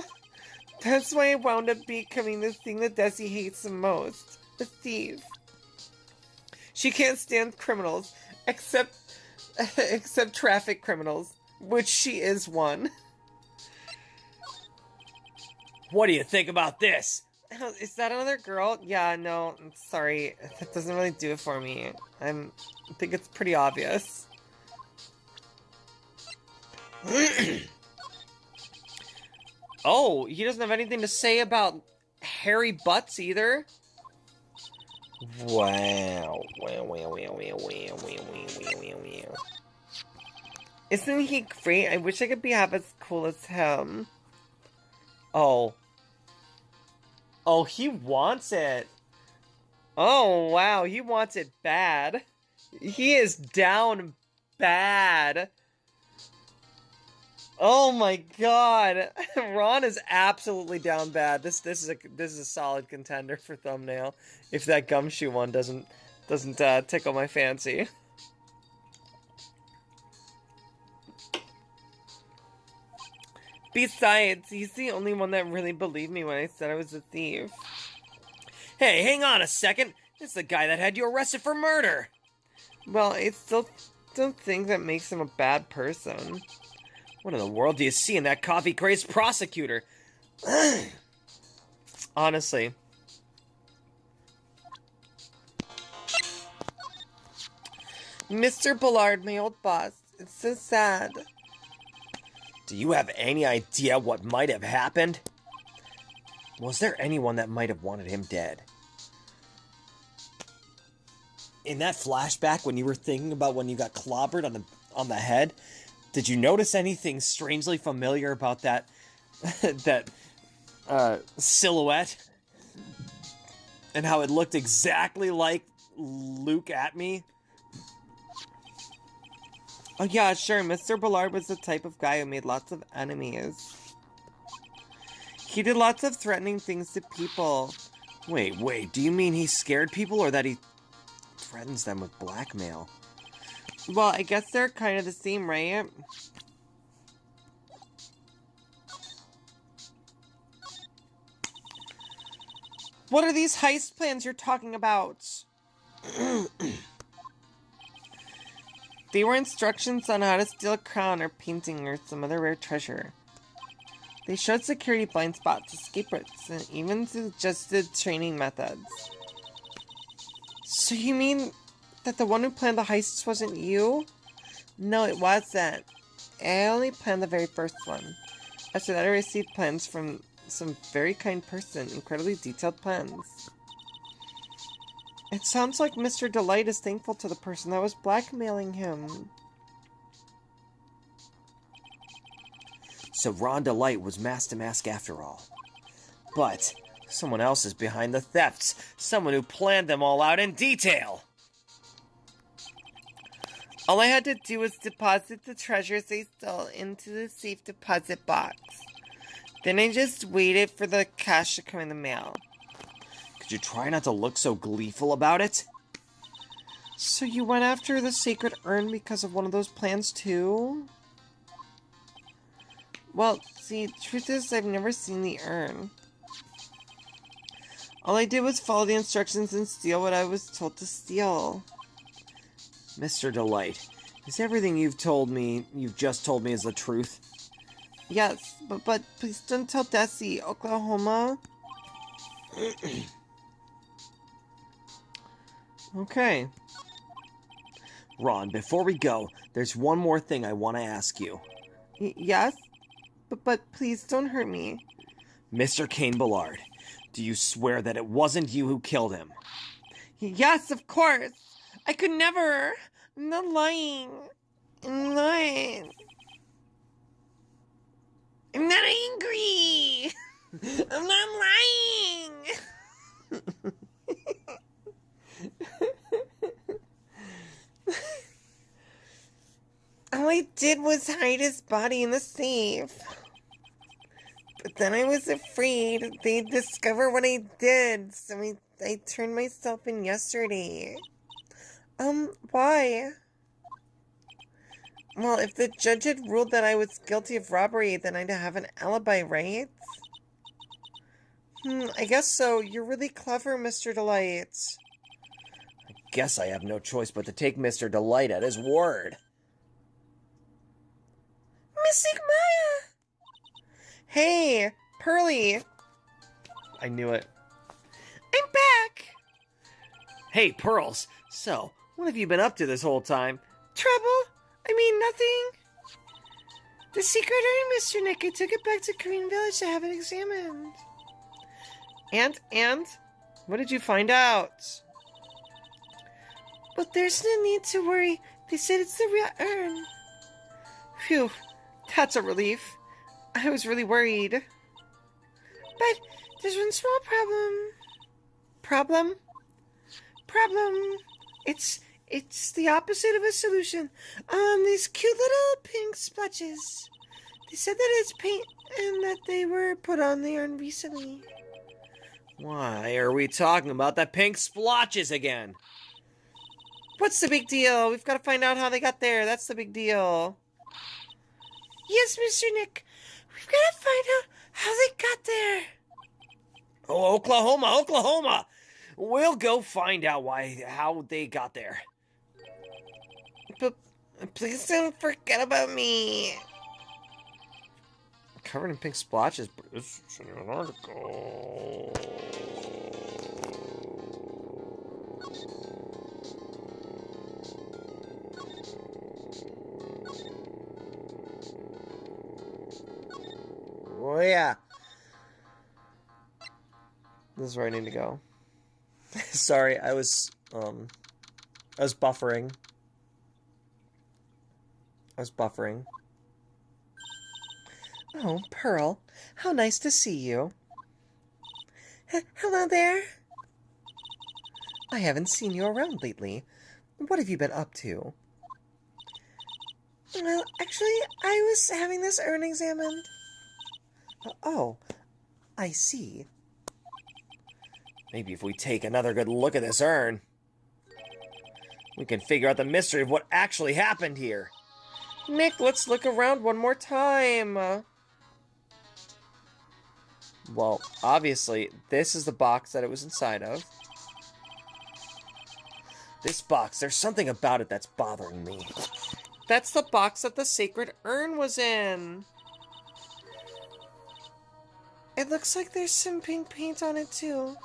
That's why I wound up becoming the thing that Desi hates the most. A thief. She can't stand criminals. Except traffic criminals. Which she is one. What do you think about this? Is that another girl? Yeah, no, I'm sorry. That doesn't really do it for me. I think it's pretty obvious. Oh, he doesn't have anything to say about hairy butts either. Wow. Isn't he great? I wish I could be half as cool as him. Oh. Oh, he wants it. Oh, wow. He wants it bad. He is down bad. Oh my god. Ron is absolutely down bad. This is a solid contender for thumbnail. If that gumshoe one doesn't tickle my fancy. Besides, he's the only one that really believed me when I said I was a thief. Hey, hang on a second. It's the guy that had you arrested for murder. Well, I still don't think that makes him a bad person. What in the world do you see in that coffee-crazed prosecutor? Honestly. Mr. Bullard, my old boss. It's so sad. Do you have any idea what might have happened? Was there anyone that might have wanted him dead? In that flashback when you were thinking about when you got clobbered on the head, did you notice anything strangely familiar about that silhouette? And how it looked exactly like Luke at me? Oh yeah, sure, Mr. Bullard was the type of guy who made lots of enemies. He did lots of threatening things to people. Wait, do you mean he scared people or that he threatens them with blackmail? Well, I guess they're kind of the same, right? What are these heist plans you're talking about? They were instructions on how to steal a crown or painting or some other rare treasure. They showed security blind spots, escape routes, and even suggested training methods. So you mean that the one who planned the heists wasn't you? No, it wasn't. I only planned the very first one. After that, I received plans from some very kind person, incredibly detailed plans. It sounds like Mr. Delight is thankful to the person that was blackmailing him. So Ron Delight was mask to mask after all. But someone else is behind the thefts. Someone who planned them all out in detail. All I had to do was deposit the treasures they stole into the safe deposit box. Then I just waited for the cash to come in the mail. Could you try not to look so gleeful about it? So you went after the sacred urn because of one of those plans too? Well, see, truth is I've never seen the urn. All I did was follow the instructions and steal what I was told to steal. Mr. Delight, is everything you've just told me is the truth? Yes, but please don't tell Desi, Oklahoma. Okay. Ron, before we go, there's one more thing I want to ask you. Yes? But please don't hurt me. Mr. Kane Bullard, do you swear that it wasn't you who killed him? Yes, of course. I could never. I'm not lying. I'm not. I'm not angry. I'm not lying. All I did was hide his body in the safe. But then I was afraid they'd discover what I did, so I turned myself in yesterday. Why? Well, if the judge had ruled that I was guilty of robbery, then I'd have an alibi, right? I guess so. You're really clever, Mr. Delight. I guess I have no choice but to take Mr. Delight at his word. Mystic Maya! Hey, Pearly. I knew it. I'm back! Hey, Pearls. So, what have you been up to this whole time? Trouble? I mean, nothing. The secret urn, Mr. Nick. I took it back to Korean Village to have it examined. And? What did you find out? But there's no need to worry. They said it's the real urn. Phew, that's a relief. I was really worried. But there's one small problem. Problem? It's the opposite of a solution. These cute little pink splotches. They said that it's paint and that they were put on the urn recently. Why are we talking about the pink splotches again? What's the big deal? We've got to find out how they got there. That's the big deal. Yes, Mr. Nick. We've got to find out how they got there. Oh, Oklahoma! We'll go find out how they got there. But please don't forget about me. Covered in pink splotches, but this is an article. Oh yeah. This is where I need to go. Sorry, I was buffering. Oh, Pearl, how nice to see you. Hello there. I haven't seen you around lately. What have you been up to? Well, actually, I was having this urn examined. Oh, I see. Maybe if we take another good look at this urn, we can figure out the mystery of what actually happened here. Nick, let's look around one more time. Well, obviously, this is the box that it was inside of. This box, there's something about it that's bothering me. That's the box that the sacred urn was in. It looks like there's some pink paint on it, too.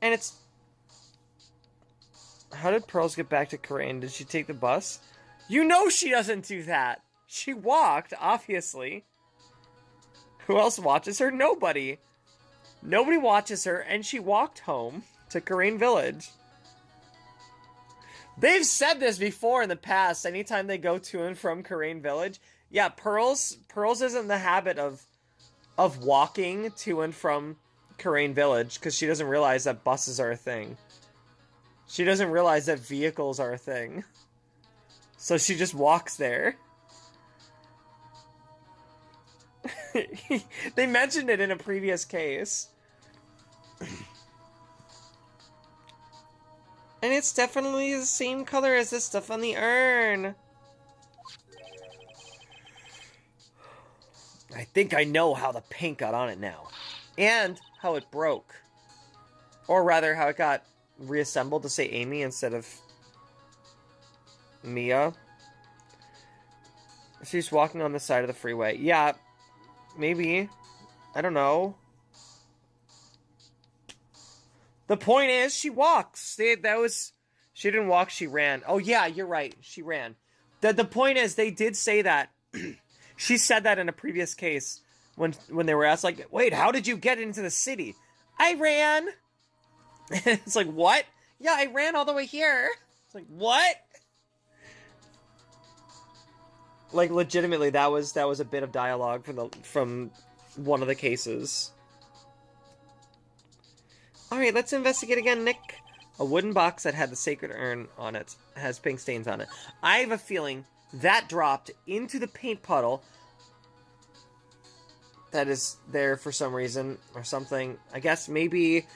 And it's... How did Pearls get back to Corain? Did she take the bus? You know she doesn't do that! She walked, obviously. Who else watches her? Nobody. Nobody watches her, and she walked home to Corain Village. They've said this before in the past, anytime they go to and from Corain Village. Yeah, Pearls is in the habit of walking to and from Corain Village, because she doesn't realize that buses are a thing. She doesn't realize that vehicles are a thing. So she just walks there. They mentioned it in a previous case. And it's definitely the same color as the stuff on the urn. I think I know how the paint got on it now. And how it broke. Or rather, how it got reassembled to say Amy instead of Mia. She's walking on the side of the freeway. Yeah, maybe. I don't know. The point is, she walks. She didn't walk, she ran. Oh yeah, you're right. She ran. The point is, they did say that. She said that in a previous case when they were asked, like, wait, how did you get into the city? I ran. It's like, what? Yeah, I ran all the way here. It's like, what? Like, legitimately, that was a bit of dialogue from one of the cases. Alright, let's investigate again, Nick. A wooden box that had the sacred urn on it has pink stains on it. I have a feeling that dropped into the paint puddle that is there for some reason or something. I guess maybe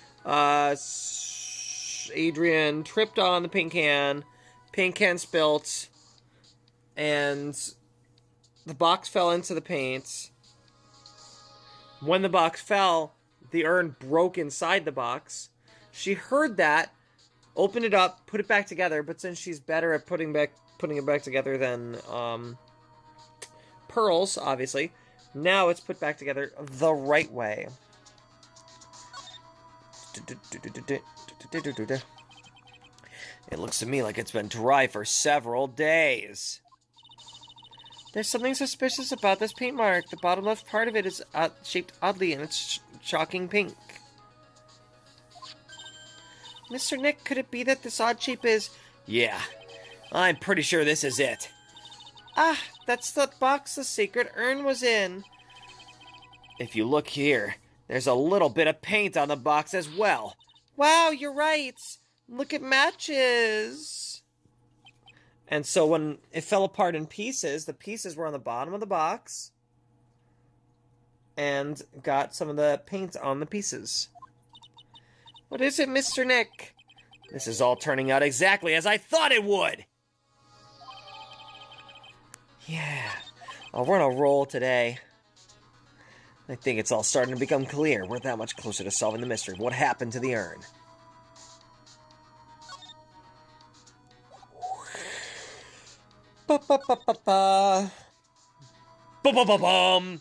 Adrian tripped on the paint can spilt, and the box fell into the paint. When the box fell, the urn broke inside the box. She heard that, opened it up, put it back together, but since she's better at putting it back together than Pearls, obviously, now it's put back together the right way. It looks to me like it's been dry for several days. There's something suspicious about this paint mark. The bottom left part of it is shaped oddly, and it's shocking pink. Mr. Nick, could it be that this odd shape is... Yeah, I'm pretty sure this is it. Ah, that's the box the sacred urn was in. If you look here, there's a little bit of paint on the box as well. Wow, you're right. Look, it matches. And so when it fell apart in pieces, the pieces were on the bottom of the box and got some of the paint on the pieces. What is it, Mr. Nick? This is all turning out exactly as I thought it would. Yeah, oh, we're on a roll today. I think it's all starting to become clear. We're that much closer to solving the mystery of what happened to the urn. Ba-ba-ba-ba-ba. Ba-ba-ba-bum!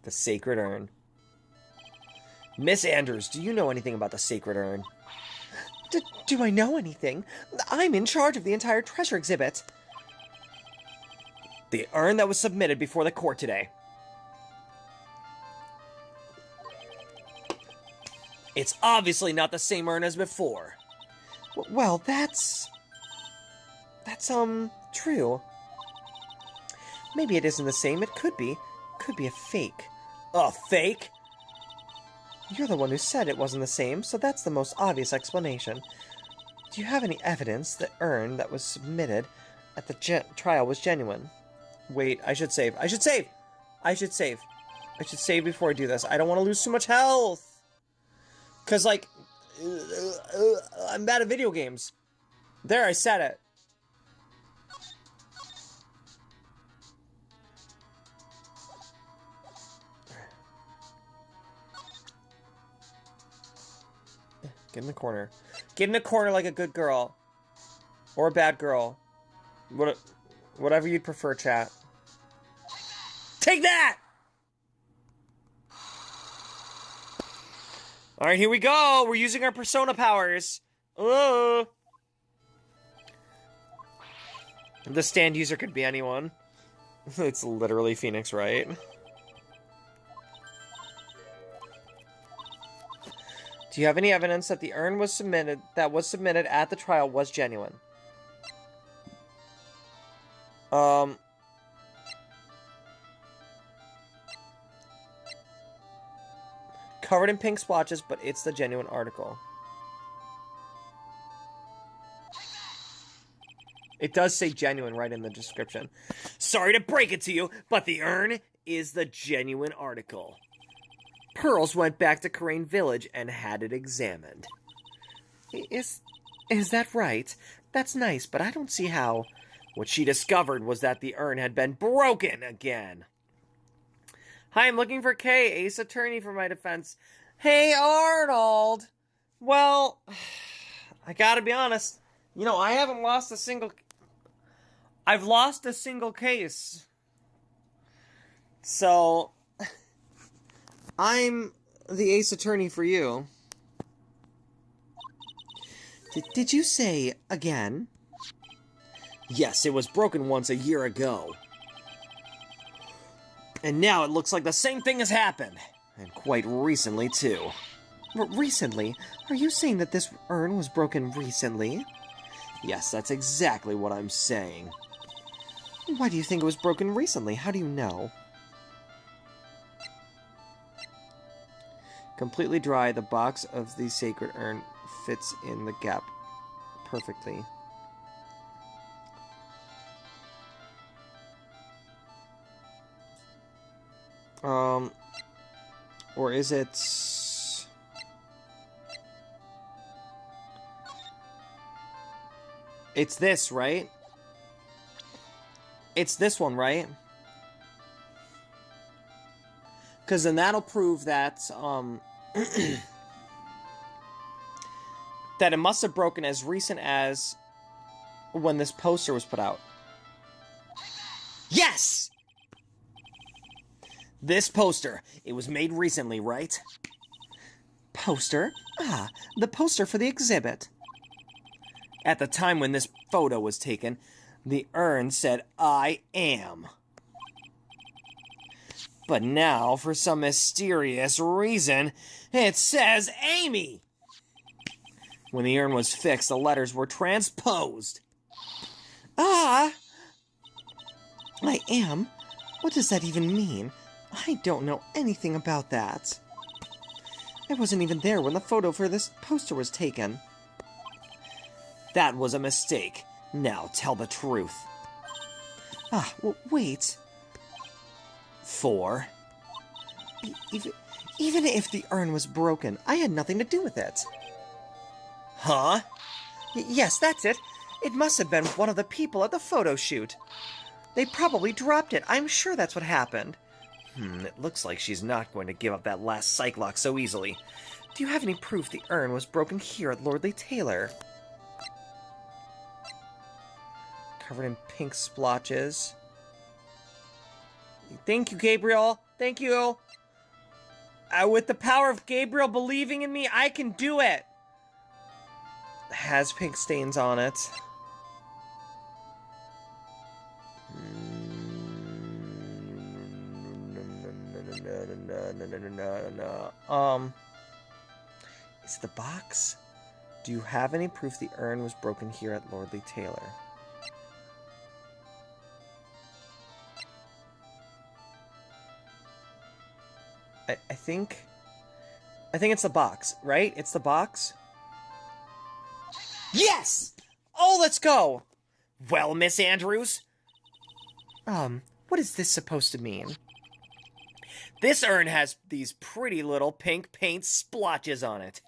The sacred urn. Miss Andrews, do you know anything about the sacred urn? Do I know anything? I'm in charge of the entire treasure exhibit. The urn that was submitted before the court today. It's obviously not the same urn as before. Well, that's true. Maybe it isn't the same. It could be. Could be a fake. A fake? You're the one who said it wasn't the same, so that's the most obvious explanation. Do you have any evidence the urn that was submitted at the trial was genuine? Wait, I should save. I should save! I should save. I should save before I do this. I don't want to lose too much health! Because, like, I'm bad at video games. There, I said it. Get in the corner. Get in the corner like a good girl. Or a bad girl. Whatever you'd prefer, chat. Take that! Alright, here we go! We're using our persona powers! Oh! The stand user could be anyone. It's literally Phoenix Wright. Do you have any evidence that the urn was submitted at the trial was genuine? Covered in pink splotches, but it's the genuine article. It does say genuine right in the description. Sorry to break it to you, but the urn is the genuine article. Pearls went back to Crane Village and had it examined. Is that right? That's nice, but I don't see how. What she discovered was that the urn had been broken again. Hi, I'm looking for Kay, Ace Attorney for my defense. Hey, Arnold! Well, I gotta be honest. You know, I haven't lost a single... I've lost a single case. So, I'm the Ace Attorney for you. Did you say again? Yes, it was broken once a year ago. And now it looks like the same thing has happened. And quite recently, too. Recently? Are you saying that this urn was broken recently? Yes, that's exactly what I'm saying. Why do you think it was broken recently? How do you know? Completely dry, the box of the sacred urn fits in the gap perfectly. Or is it... It's this, right? It's this one, right? Because then that'll prove that, that it must have broken as recent as when this poster was put out. Yes! This poster, it was made recently, right? Poster? Ah, the poster for the exhibit. At the time when this photo was taken, The urn said, "I am." But now, for some mysterious reason, it says Amy! When the urn was fixed, the letters were transposed. Ah! I am? What does that even mean? I don't know anything about that. I wasn't even there when the photo for this poster was taken. That was a mistake. Now tell the truth. Wait. 4. Even if the urn was broken, I had nothing to do with it. Huh? Yes, that's it. It must have been one of the people at the photo shoot. They probably dropped it. I'm sure that's what happened. It looks like she's not going to give up that last psych lock so easily. Do you have any proof the urn was broken here at Lordly Taylor? Covered in pink splotches. Thank you, Gabriel. Thank you. With the power of Gabriel believing in me, I can do it. Has pink stains on it. Is the box? Do you have any proof the urn was broken here at Lordly Taylor? I think it's the box, right? It's the box? Yes! Oh, let's go! Well, Miss Andrews? What is this supposed to mean? This urn has these pretty little pink paint splotches on it.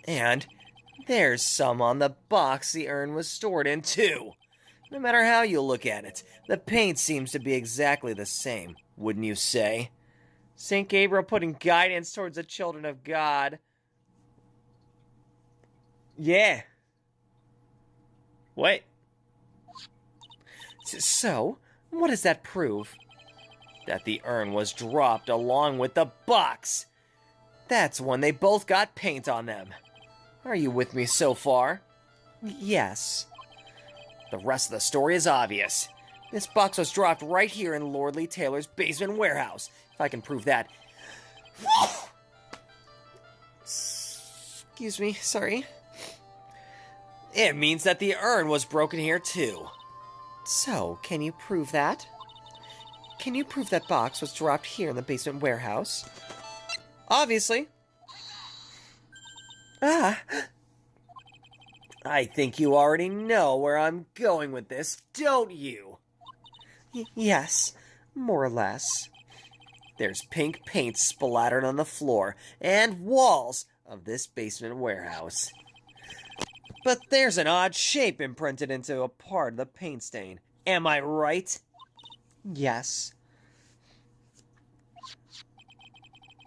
And there's some on the box the urn was stored in, too. No matter how you look at it, the paint seems to be exactly the same, wouldn't you say? St. Gabriel putting guidance towards the children of God. Yeah. What? So, what does that prove? That the urn was dropped along with the box. That's when they both got paint on them. Are you with me so far? Yes. The rest of the story is obvious. This box was dropped right here in Lordly Taylor's basement warehouse. If I can prove that... Excuse me, sorry. It means that the urn was broken here too. So, can you prove that? Can you prove that box was dropped here in the basement warehouse? Obviously. I think you already know where I'm going with this, don't you? Yes, more or less. There's pink paint splattered on the floor and walls of this basement warehouse. But there's an odd shape imprinted into a part of the paint stain. Am I right? Yes.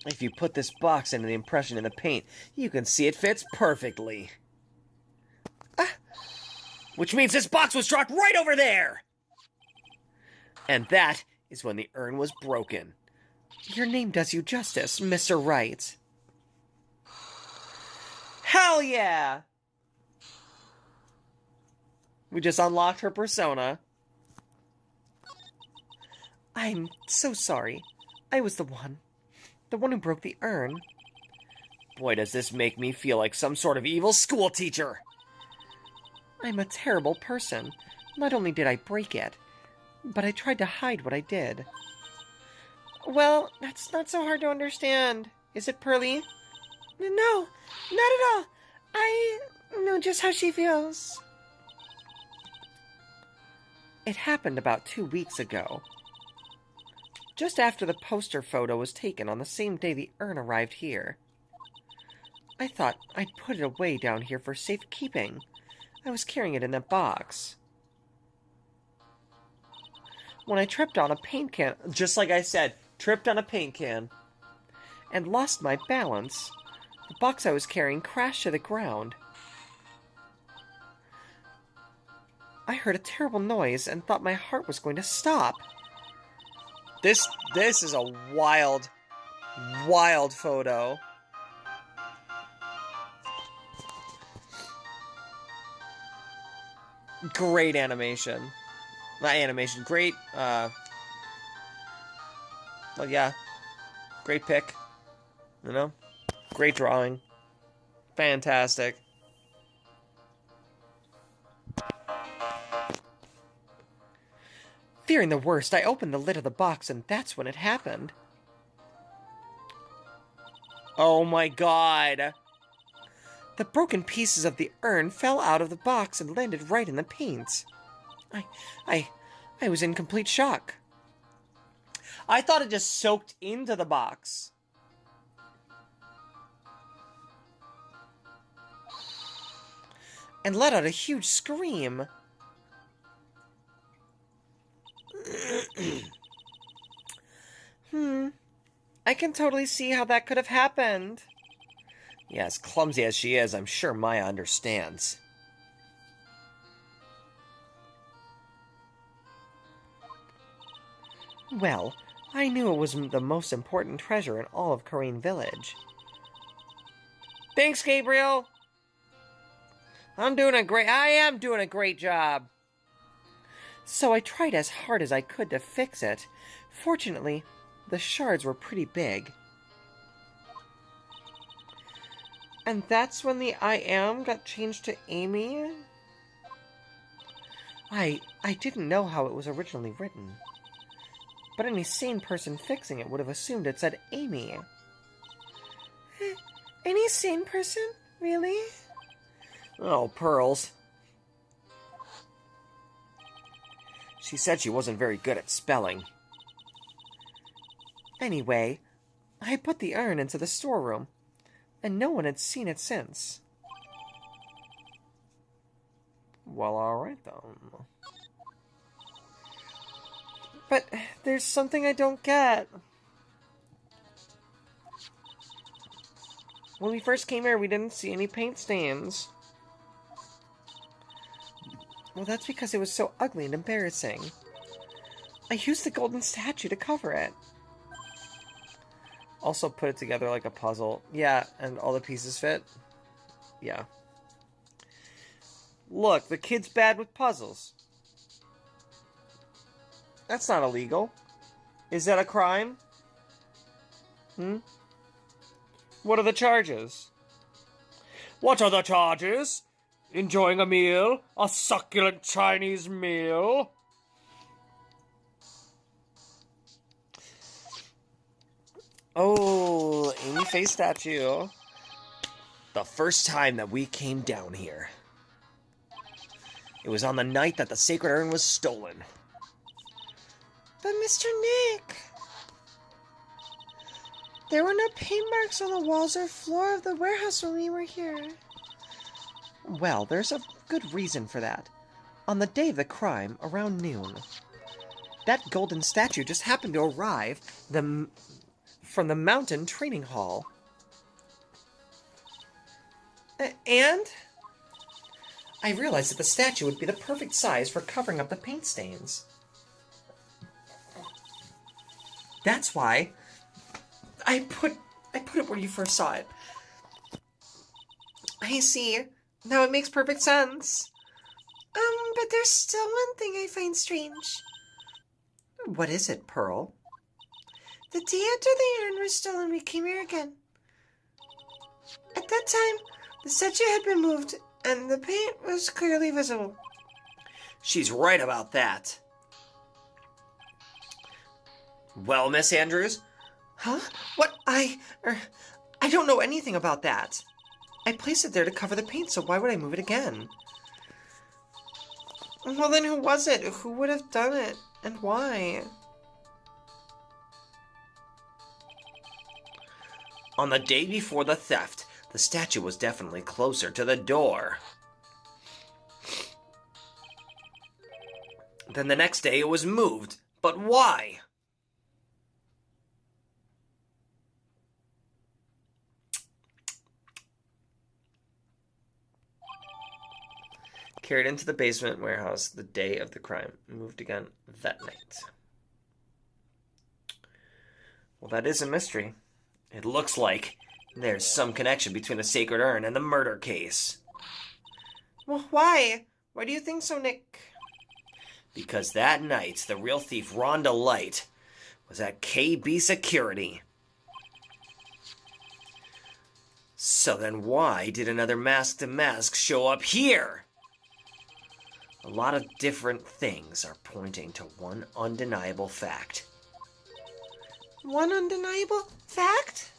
If you put this box into the impression in the paint, you can see it fits perfectly. Which means this box was dropped right over there! And that is when the urn was broken. Your name does you justice, Mr. Wright. Hell yeah! We just unlocked her persona. I'm so sorry. I was the one who broke the urn. Boy, does this make me feel like some sort of evil school teacher. I'm a terrible person. Not only did I break it, but I tried to hide what I did. Well, that's not so hard to understand. Is it, Pearly? No, not at all. I know just how she feels. It happened about 2 weeks ago. Just after the poster photo was taken on the same day the urn arrived here. I thought I'd put it away down here for safekeeping. I was carrying it in a box. When I tripped on a paint can, just like I said, tripped on a paint can, and lost my balance, the box I was carrying crashed to the ground. I heard a terrible noise and thought my heart was going to stop. This is a wild photo. Great animation. Not animation, great, well, yeah. Great pick. You know? Great drawing. Fantastic. Fearing the worst, I opened the lid of the box, and that's when it happened. Oh my god. The broken pieces of the urn fell out of the box and landed right in the paint. I was in complete shock. I thought it just soaked into the box. And let out a huge scream. I can totally see how that could have happened. Yeah, as clumsy as she is, I'm sure Maya understands. Well, I knew it was the most important treasure in all of Korean Village. Thanks, Gabriel! I am doing a great job. So I tried as hard as I could to fix it. Fortunately, the shards were pretty big. And that's when the I am got changed to Amy? I didn't know how it was originally written. But any sane person fixing it would have assumed it said Amy. Any sane person? Really? Oh, Pearls. She said she wasn't very good at spelling. Anyway, I put the urn into the storeroom, and no one had seen it since. Well, alright then. But there's something I don't get. When we first came here, we didn't see any paint stains. Well, that's because it was so ugly and embarrassing. I used the golden statue to cover it. Also put it together like a puzzle. Yeah, and all the pieces fit. Yeah. Look, the kid's bad with puzzles. That's not illegal. Is that a crime? What are the charges? What are the charges? Enjoying a meal? A succulent Chinese meal? Oh, Amy face statue. The first time that we came down here. It was on the night that the sacred urn was stolen. But Mr. Nick, there were no paint marks on the walls or floor of the warehouse when we were here. Well, there's a good reason for that. On the day of the crime, around noon, that golden statue just happened to arrive from the mountain training hall. And I realized that the statue would be the perfect size for covering up the paint stains. That's why I put it where you first saw it. I see. Now it makes perfect sense. But there's still one thing I find strange. What is it, Pearl? The day after the urn was stolen, we came here again. At that time, the statue had been moved, and the paint was clearly visible. She's right about that. Well, Miss Andrews? Huh? What? I don't know anything about that. I placed it there to cover the paint, so why would I move it again? Well, then who was it? Who would have done it? And why? On the day before the theft, the statue was definitely closer to the door. Then the next day it was moved. But why? Carried into the basement warehouse the day of the crime. Moved again that night. Well, that is a mystery. It looks like there's some connection between the sacred urn and the murder case. Well, why? Why do you think so, Nick? Because that night, the real thief Rhonda Light was at KB Security. So then why did another Mask to Mask show up here? A lot of different things are pointing to one undeniable fact. One undeniable fact?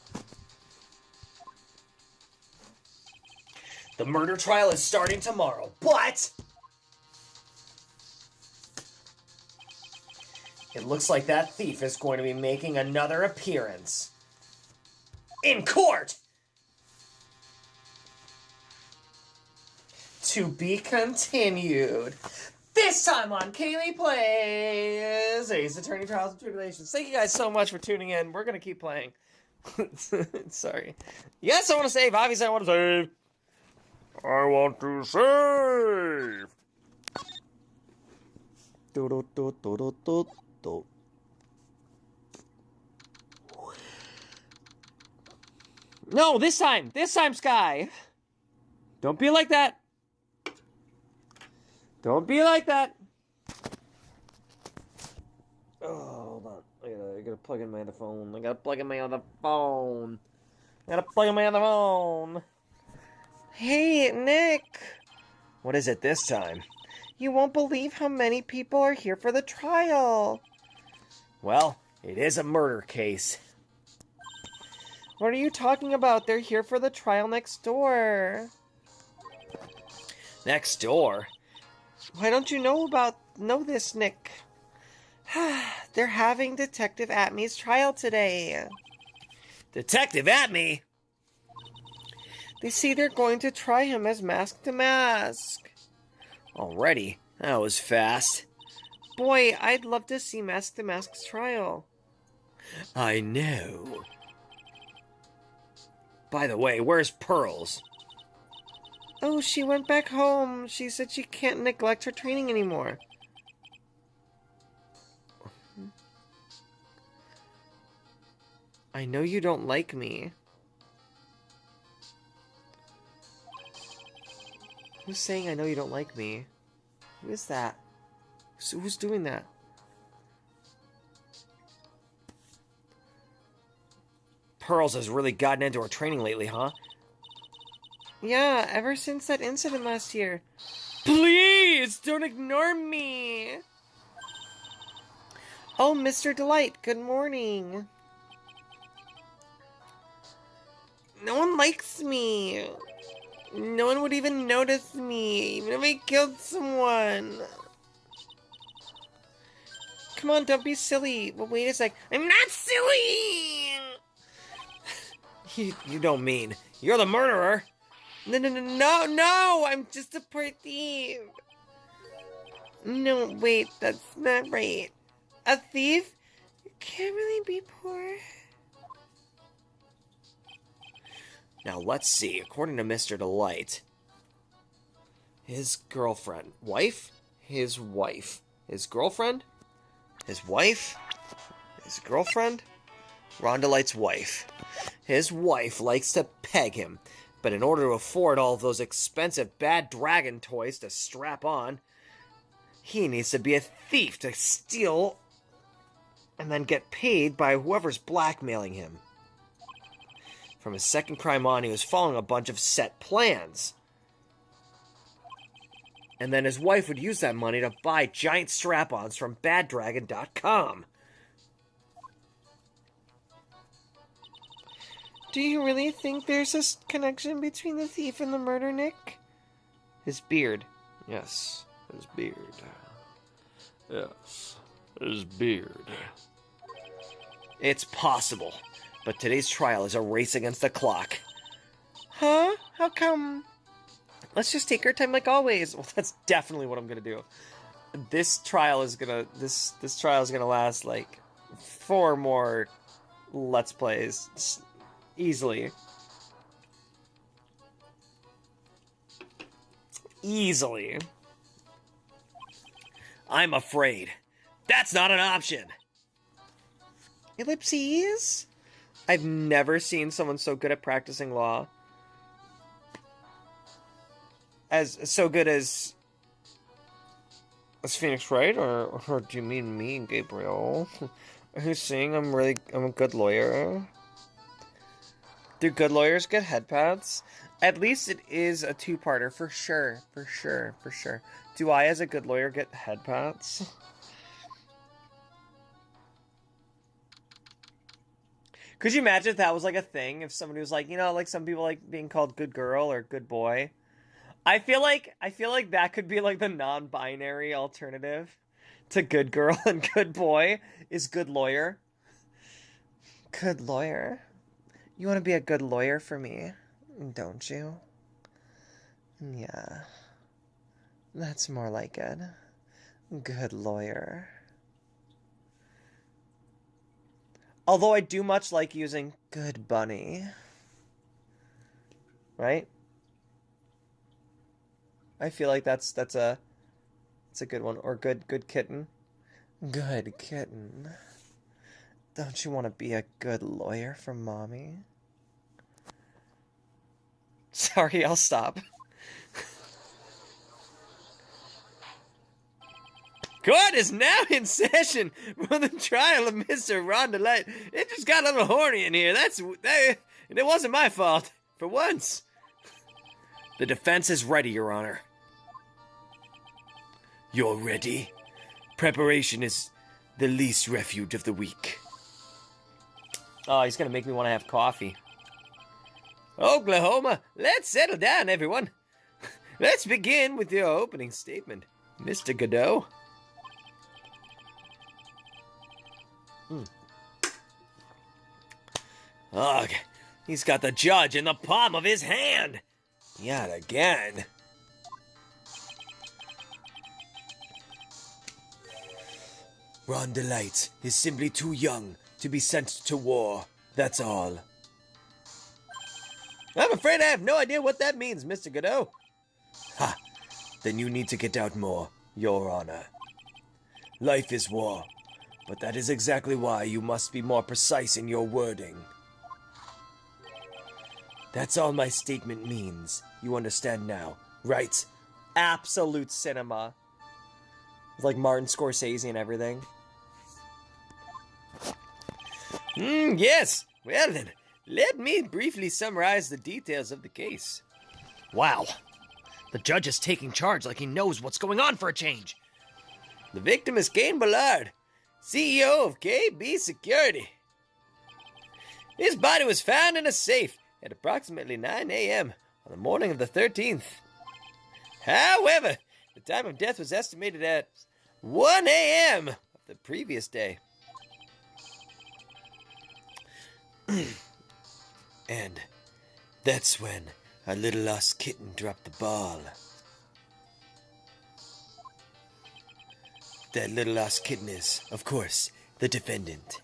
The murder trial is starting tomorrow, but it looks like that thief is going to be making another appearance in court. To be continued. This time on Kayleigh Plays Ace Attorney Trials and Tribulations. Thank you guys so much for tuning in. We're going to keep playing. Sorry. Yes, I want to save. Obviously, I want to save. I want to save. No, this time, Sky. Don't be like that. Don't be like that. Oh, hold on. I gotta plug in my other phone. Hey, Nick. What is it this time? You won't believe how many people are here for the trial. Well, it is a murder case. What are you talking about? They're here for the trial next door. Next door? Why don't you know this, Nick? They're having Detective Atmy's trial today. Detective Atmy? They say they're going to try him as Mask to Mask. Already? That was fast. Boy, I'd love to see Mask to Mask's trial. I know. By the way, where's Pearls? Oh, she went back home. She said she can't neglect her training anymore. I know you don't like me. Who's saying I know you don't like me? Who is that? Who's doing that? Pearls has really gotten into her training lately, huh? Yeah, ever since that incident last year. Please, don't ignore me! Oh, Mr. Delight, good morning. No one likes me. No one would even notice me, even if I killed someone. Come on, don't be silly. But wait a sec. I'm not silly! You don't mean. You're the murderer. No, I'm just a poor thief. No, wait, that's not right. A thief can't really be poor. Now, let's see. According to Mr. Delight, his girlfriend, wife? His wife. His girlfriend? His wife? His girlfriend? Ron Delight's wife. His wife likes to peg him, but in order to afford all of those expensive bad dragon toys to strap on, he needs to be a thief to steal and then get paid by whoever's blackmailing him. From his second crime on, he was following a bunch of set plans. And then his wife would use that money to buy giant strap-ons from baddragon.com. Do you really think there's a connection between the thief and the murder, Nick? His beard. Yes, his beard. Yes, his beard. It's possible, but today's trial is a race against the clock. Huh? How come? Let's just take our time like always. Well, that's definitely what I'm gonna do. This trial is gonna last like 4 more Let's Plays. Easily. Easily. I'm afraid. That's not an option. Ellipses? I've never seen someone so good at practicing law. So good as Is Phoenix Wright, or do you mean me, Gabriel? Who's saying I'm a good lawyer? Do good lawyers get head pads? At least it is a two-parter, for sure, for sure, for sure. Do I, as a good lawyer, get head pads? Could you imagine if that was like a thing? If somebody was like, you know, like some people like being called good girl or good boy. I feel like that could be like the non-binary alternative to good girl and good boy is good lawyer. Good lawyer. You want to be a good lawyer for me, don't you? Yeah. That's more like it. Good lawyer. Although I do much like using good bunny. Right? I feel like that's a good one. Or good kitten. Good kitten. Don't you want to be a good lawyer for mommy? Sorry, I'll stop. Court is now in session for the trial of Mr. Rondelite. It just got a little horny in here. And it wasn't my fault. For once. The defense is ready, Your Honor. You're ready? Preparation is the least refuge of the weak. Oh, he's gonna make me want to have coffee. Oklahoma, let's settle down, everyone. Let's begin with your opening statement, Mr. Godot. Ugh, he's got the judge in the palm of his hand. Yet again. Rondelite is simply too young to be sent to war. That's all. I'm afraid I have no idea what that means, Mr. Godot. Ha! Then you need to get out more, Your Honor. Life is war, but that is exactly why you must be more precise in your wording. That's all my statement means. You understand now, right? Absolute cinema. Like Martin Scorsese and everything. Yes. Well then, let me briefly summarize the details of the case. Wow. The judge is taking charge like he knows what's going on for a change. The victim is Kane Ballard, CEO of KB Security. His body was found in a safe at approximately 9 a.m. on the morning of the 13th. However, the time of death was estimated at 1 a.m. of the previous day. And that's when our little lost kitten dropped the ball. That little lost kitten is, of course, the defendant.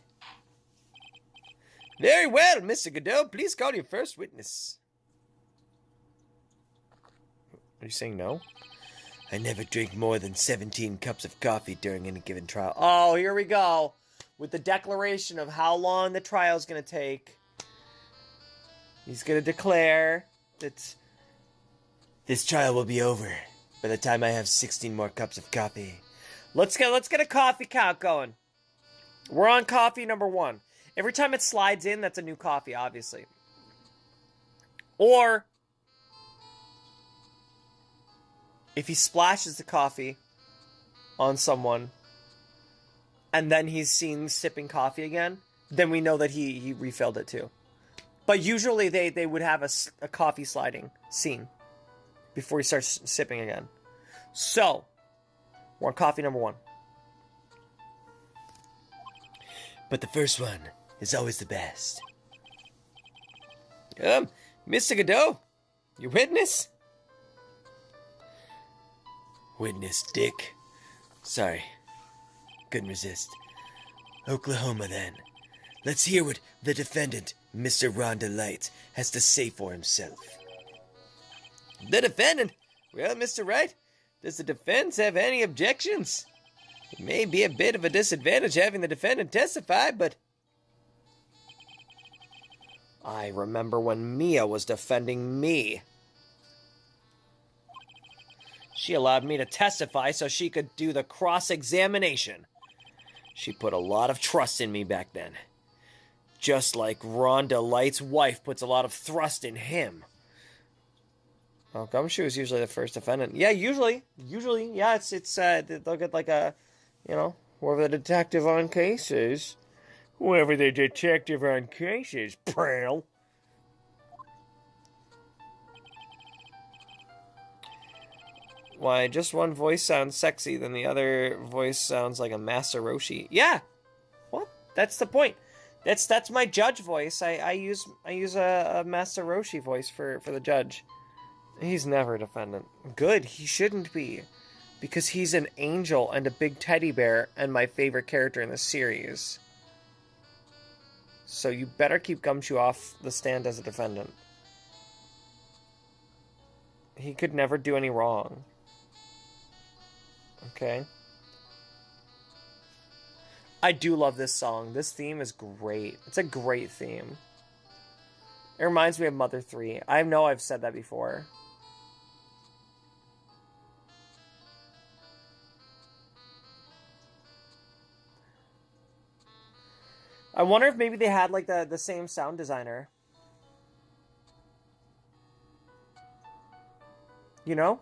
Very well, Mr. Godot. Please call your first witness. Are you saying no? I never drink more than 17 cups of coffee during any given trial. Oh, here we go. With the declaration of how long the trial's going to take. He's going to declare that this trial will be over by the time I have 16 more cups of coffee. Let's get a coffee count going. We're on coffee number 1. Every time it slides in, that's a new coffee, obviously. Or if he splashes the coffee on someone and then he's seen sipping coffee again, then we know that he refilled it too. But usually they would have a coffee sliding scene before he starts sipping again. So, we're on coffee number 1. But the first one is always the best. Mr. Godot, your witness? Witness, Dick. Sorry. Couldn't resist. Oklahoma, then. Let's hear what the defendant, Mr. Rondelite, has to say for himself. The defendant? Well, Mr. Wright, does the defense have any objections? It may be a bit of a disadvantage having the defendant testify, but I remember when Mia was defending me. She allowed me to testify so she could do the cross-examination. She put a lot of trust in me back then. Just like Rhonda Light's wife puts a lot of thrust in him. Well, Gumshoe is usually the first defendant. Yeah, usually, yeah, it's they'll get like a, you know, whoever the detective on cases. Whoever the detective on cases, pal. Why, just one voice sounds sexy, then the other voice sounds like a Master Roshi. Yeah! Well, that's the point. That's my judge voice. I use a Master Roshi voice for the judge. He's never a defendant. Good, he shouldn't be. Because he's an angel and a big teddy bear and my favorite character in the series. So you better keep Gumshoe off the stand as a defendant. He could never do any wrong. Okay. I do love this song. This theme is great. It's a great theme. It reminds me of Mother 3. I know I've said that before. I wonder if maybe they had like the same sound designer. You know?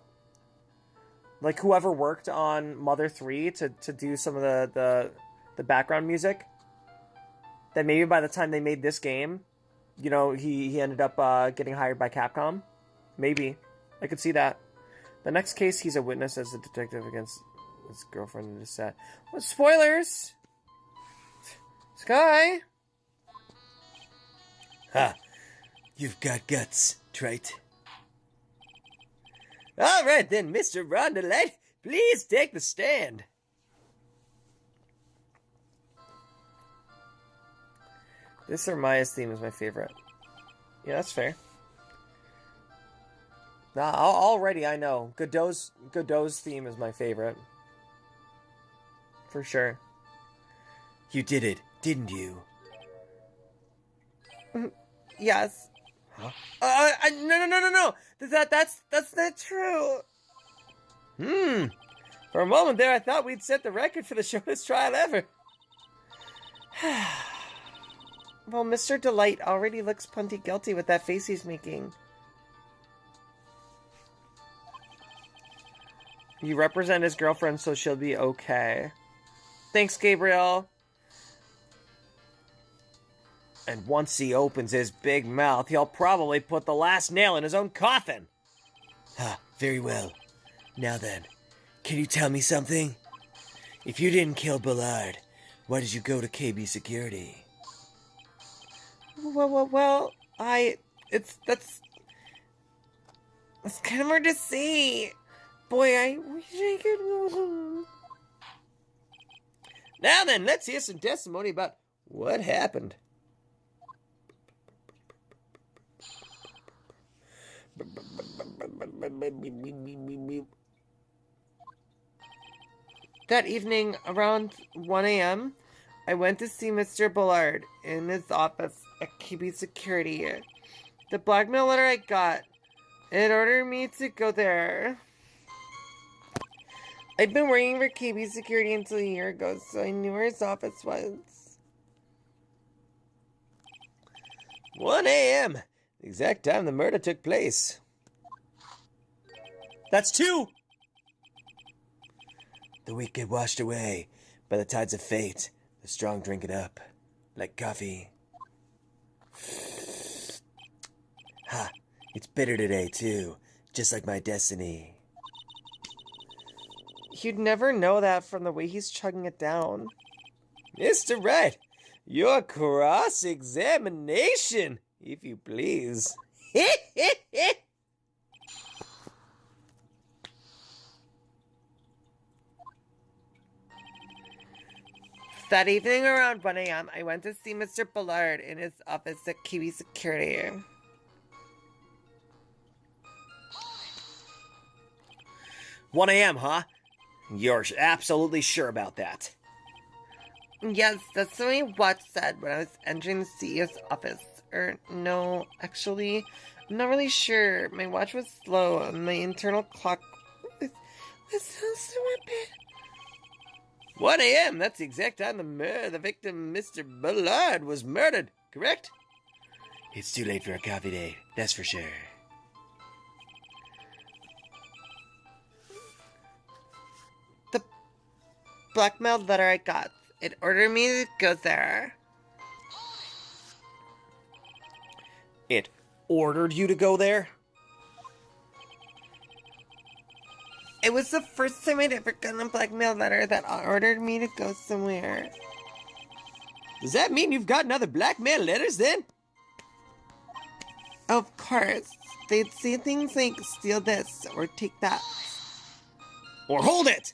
Like whoever worked on Mother 3 to do some of the background music. That maybe by the time they made this game, you know, he ended up getting hired by Capcom. Maybe. I could see that. The next case, he's a witness as a detective against his girlfriend in his set. What spoilers? Sky? Ha! You've got guts, Trite. All right then, Mr. Rondelette, please take the stand. This or Maya's theme is my favorite. Yeah, that's fair. Nah, already I know. Godot's theme is my favorite. For sure. You did it, didn't you? Yes. Huh? No. That's not true. For a moment there, I thought we'd set the record for the shortest trial ever. Well, Mr. Delight already looks plenty guilty with that face he's making. You represent his girlfriend, so she'll be okay. Thanks, Gabriel. And once he opens his big mouth, he'll probably put the last nail in his own coffin. Very well. Now then, can you tell me something? If you didn't kill Bullard, why did you go to KB Security? Well, that's kind of hard to say. Boy, I wish I could go home. Now then, let's hear some testimony about what happened. That evening, around 1 a.m., I went to see Mr. Bullard in his office at KB Security. The blackmail letter I got, it ordered me to go there. I'd been working for KB Security until a year ago, so I knew where his office was. 1 a.m., the exact time the murder took place. That's 2! The weak get washed away by the tides of fate. The strong drink it up, like coffee. Ha! It's bitter today, too, just like my destiny. You'd never know that from the way he's chugging it down. Mr. Wright, your cross-examination, if you please. That evening around 1 a.m., I went to see Mr. Bullard in his office at KB Security. "1 a.m., huh? You're absolutely sure about that?" Yes, that's what my watch said when I was entering the CEO's office. No, actually, I'm not really sure. My watch was slow, and my internal clock That sounds so epic. 1 a.m. That's the exact time the victim, Mr. Bullard, was murdered, correct? It's too late for a coffee date, that's for sure. The blackmail letter I got, it ordered me to go there. It ordered you to go there? It was the first time I'd ever gotten a blackmail letter that ordered me to go somewhere. Does that mean you've gotten other blackmail letters then? Of course. They'd say things like, steal this, or take that. Or hold it!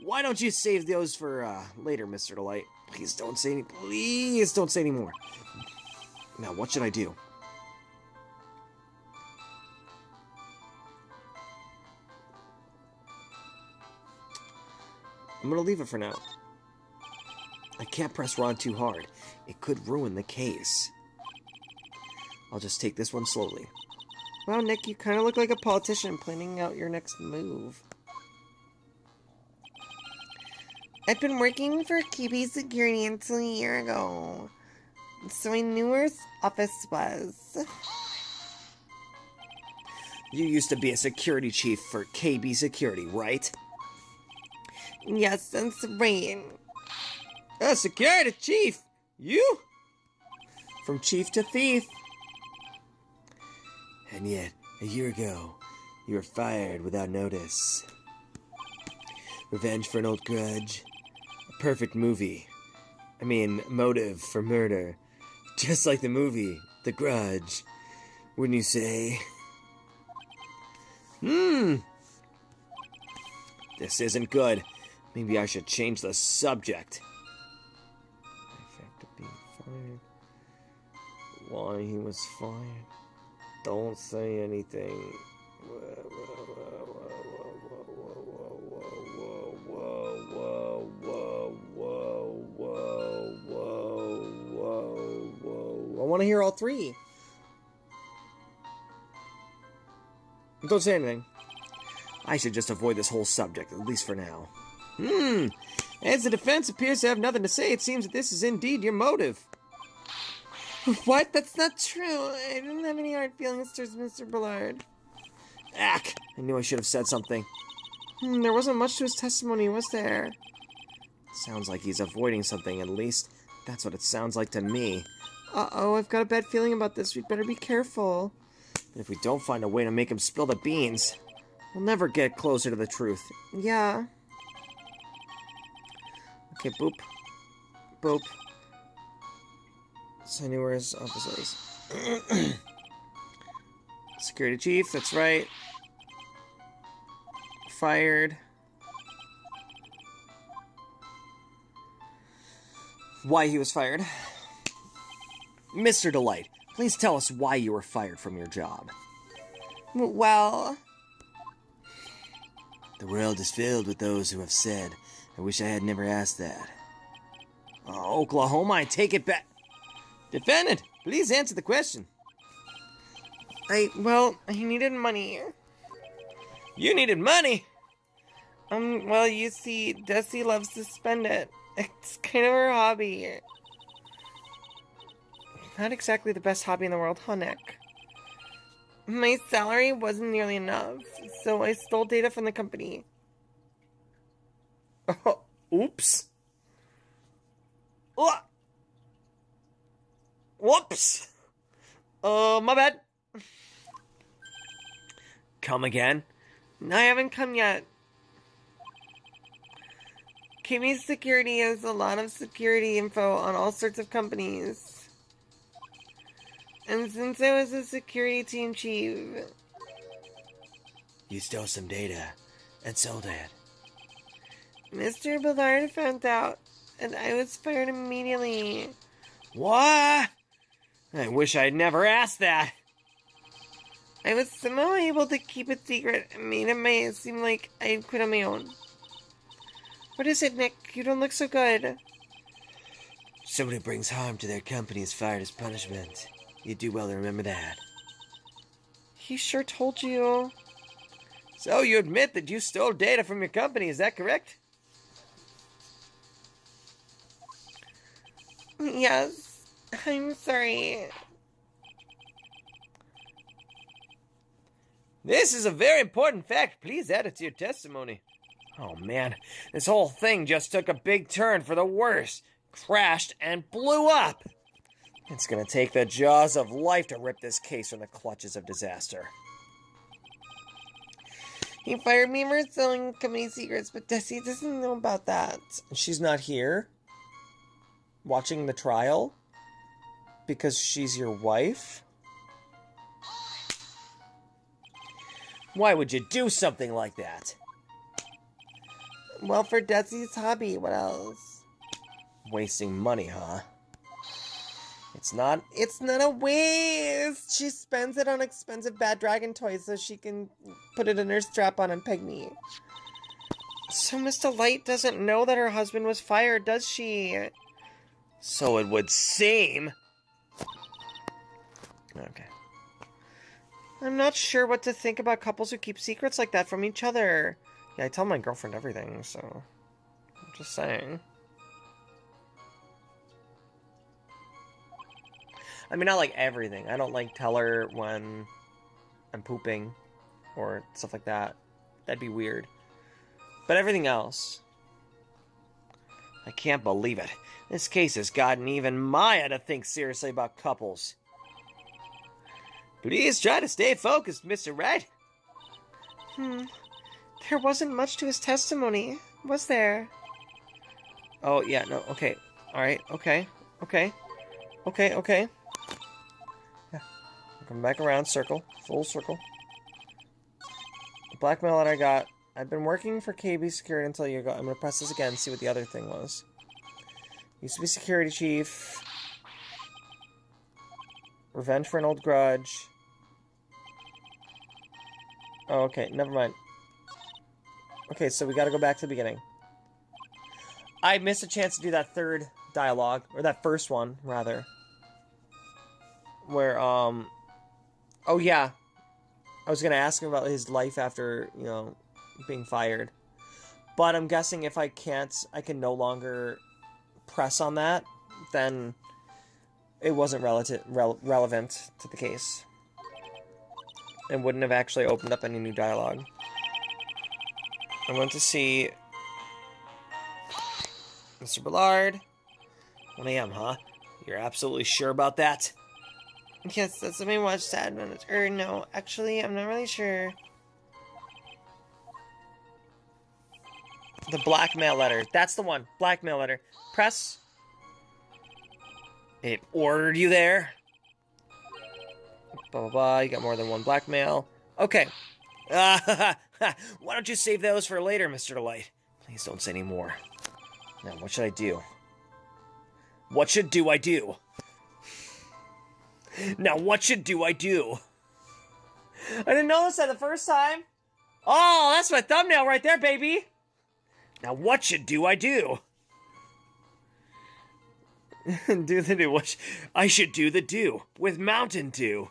Why don't you save those for later, Mr. Delight? Please don't say any more. Now, what should I do? I'm gonna leave it for now. I can't press Ron too hard. It could ruin the case. I'll just take this one slowly. Wow, Nick, you kind of look like a politician planning out your next move. I've been working for KB Security until a year ago, so I knew where his office was. You used to be a security chief for KB Security, right? Yes, that's right. A security chief? You? From chief to thief. And yet, a year ago, you were fired without notice. Revenge for an old grudge. A perfect movie. I mean, motive for murder. Just like the movie, The Grudge. Wouldn't you say? This isn't good. Maybe I should change the subject. The fact of being fired. Why he was fired. Don't say anything. I want to hear all three. Don't say anything. I should just avoid this whole subject, at least for now. As the defense appears to have nothing to say, it seems that this is indeed your motive. What? That's not true. I didn't have any hard feelings towards Mr. Bullard. Ack! I knew I should have said something. There wasn't much to his testimony, was there? Sounds like he's avoiding something, at least. That's what it sounds like to me. Uh-oh, I've got a bad feeling about this. We'd better be careful. And if we don't find a way to make him spill the beans, we'll never get closer to the truth. Yeah. Okay, boop. Boop. So I knew where his office was. Security chief, that's right. Fired. Why he was fired. Mr. Delight, please tell us why you were fired from your job. Well... The world is filled with those who have said, I wish I had never asked that. Oh, Oklahoma, I take it back. Defendant, please answer the question. Well, he needed money. You needed money? Well, you see, Desi loves to spend it. It's kind of her hobby. Not exactly the best hobby in the world, huh, Nick? My salary wasn't nearly enough, so I stole data from the company. Oops. Oh. Whoops. My bad. Come again? I haven't come yet. KB Security has a lot of security info on all sorts of companies. And since I was a security team chief... You stole some data and sold it. Mr. Bullard found out, and I was fired immediately. What? I wish I'd never asked that. I was somehow able to keep it secret and made it seem like I quit on my own. What is it, Nick? You don't look so good. Someone who brings harm to their company is fired as punishment. You do well to remember that. He sure told you. So you admit that you stole data from your company, is that correct? Yes. I'm sorry. This is a very important fact. Please add it to your testimony. Oh man, this whole thing just took a big turn for the worse. Crashed and blew up. It's gonna take the jaws of life to rip this case from the clutches of disaster. He fired me for selling company secrets, but Desi doesn't know about that. She's not here watching the trial because she's your wife? Why would you do something like that? Well, for Desi's hobby, what else? Wasting money, huh? It's not a waste. She spends it on expensive bad dragon toys so she can put it in her strap-on and peg me. So Mr. Light doesn't know that her husband was fired, does she? So it would seem. Okay. I'm not sure what to think about couples who keep secrets like that from each other. Yeah, I tell my girlfriend everything, so I'm just saying. I mean, not like everything. I don't like tell her when I'm pooping or stuff like that. That'd be weird. But everything else. I can't believe it. This case has gotten even Maya to think seriously about couples. Please try to stay focused, Mr. Wright. There wasn't much to his testimony, was there? Oh, yeah, no, okay. Alright, okay. Yeah. Come back around, circle. Full circle. The blackmail that I got. I've been working for KB Security until you got. I'm gonna press this again, see what the other thing was. Used to be security chief. Revenge for an old grudge. Oh, okay, never mind. Okay, so we gotta go back to the beginning. I missed a chance to do that third dialogue, or that first one, rather. Where, oh yeah. I was gonna ask him about his life after, you know, being fired. But I'm guessing if I can no longer press on that, then it wasn't relevant to the case. It wouldn't have actually opened up any new dialogue. I went to see Mr. Ballard. 1 a.m., huh? You're absolutely sure about that? Yes, that's what my watch said. Or no, actually, I'm not really sure. The blackmail letter. That's the one. Blackmail letter. Press. It ordered you there. Blah, blah, blah. You got more than one blackmail. Okay. Why don't you save those for later, Mr. Delight? Please don't say any more. Now, what should I do? What should I do? Now, what should I do? I didn't notice that the first time. Oh, that's my thumbnail right there, baby. Now, what should I do? Do the do. I should do the do with Mountain Dew.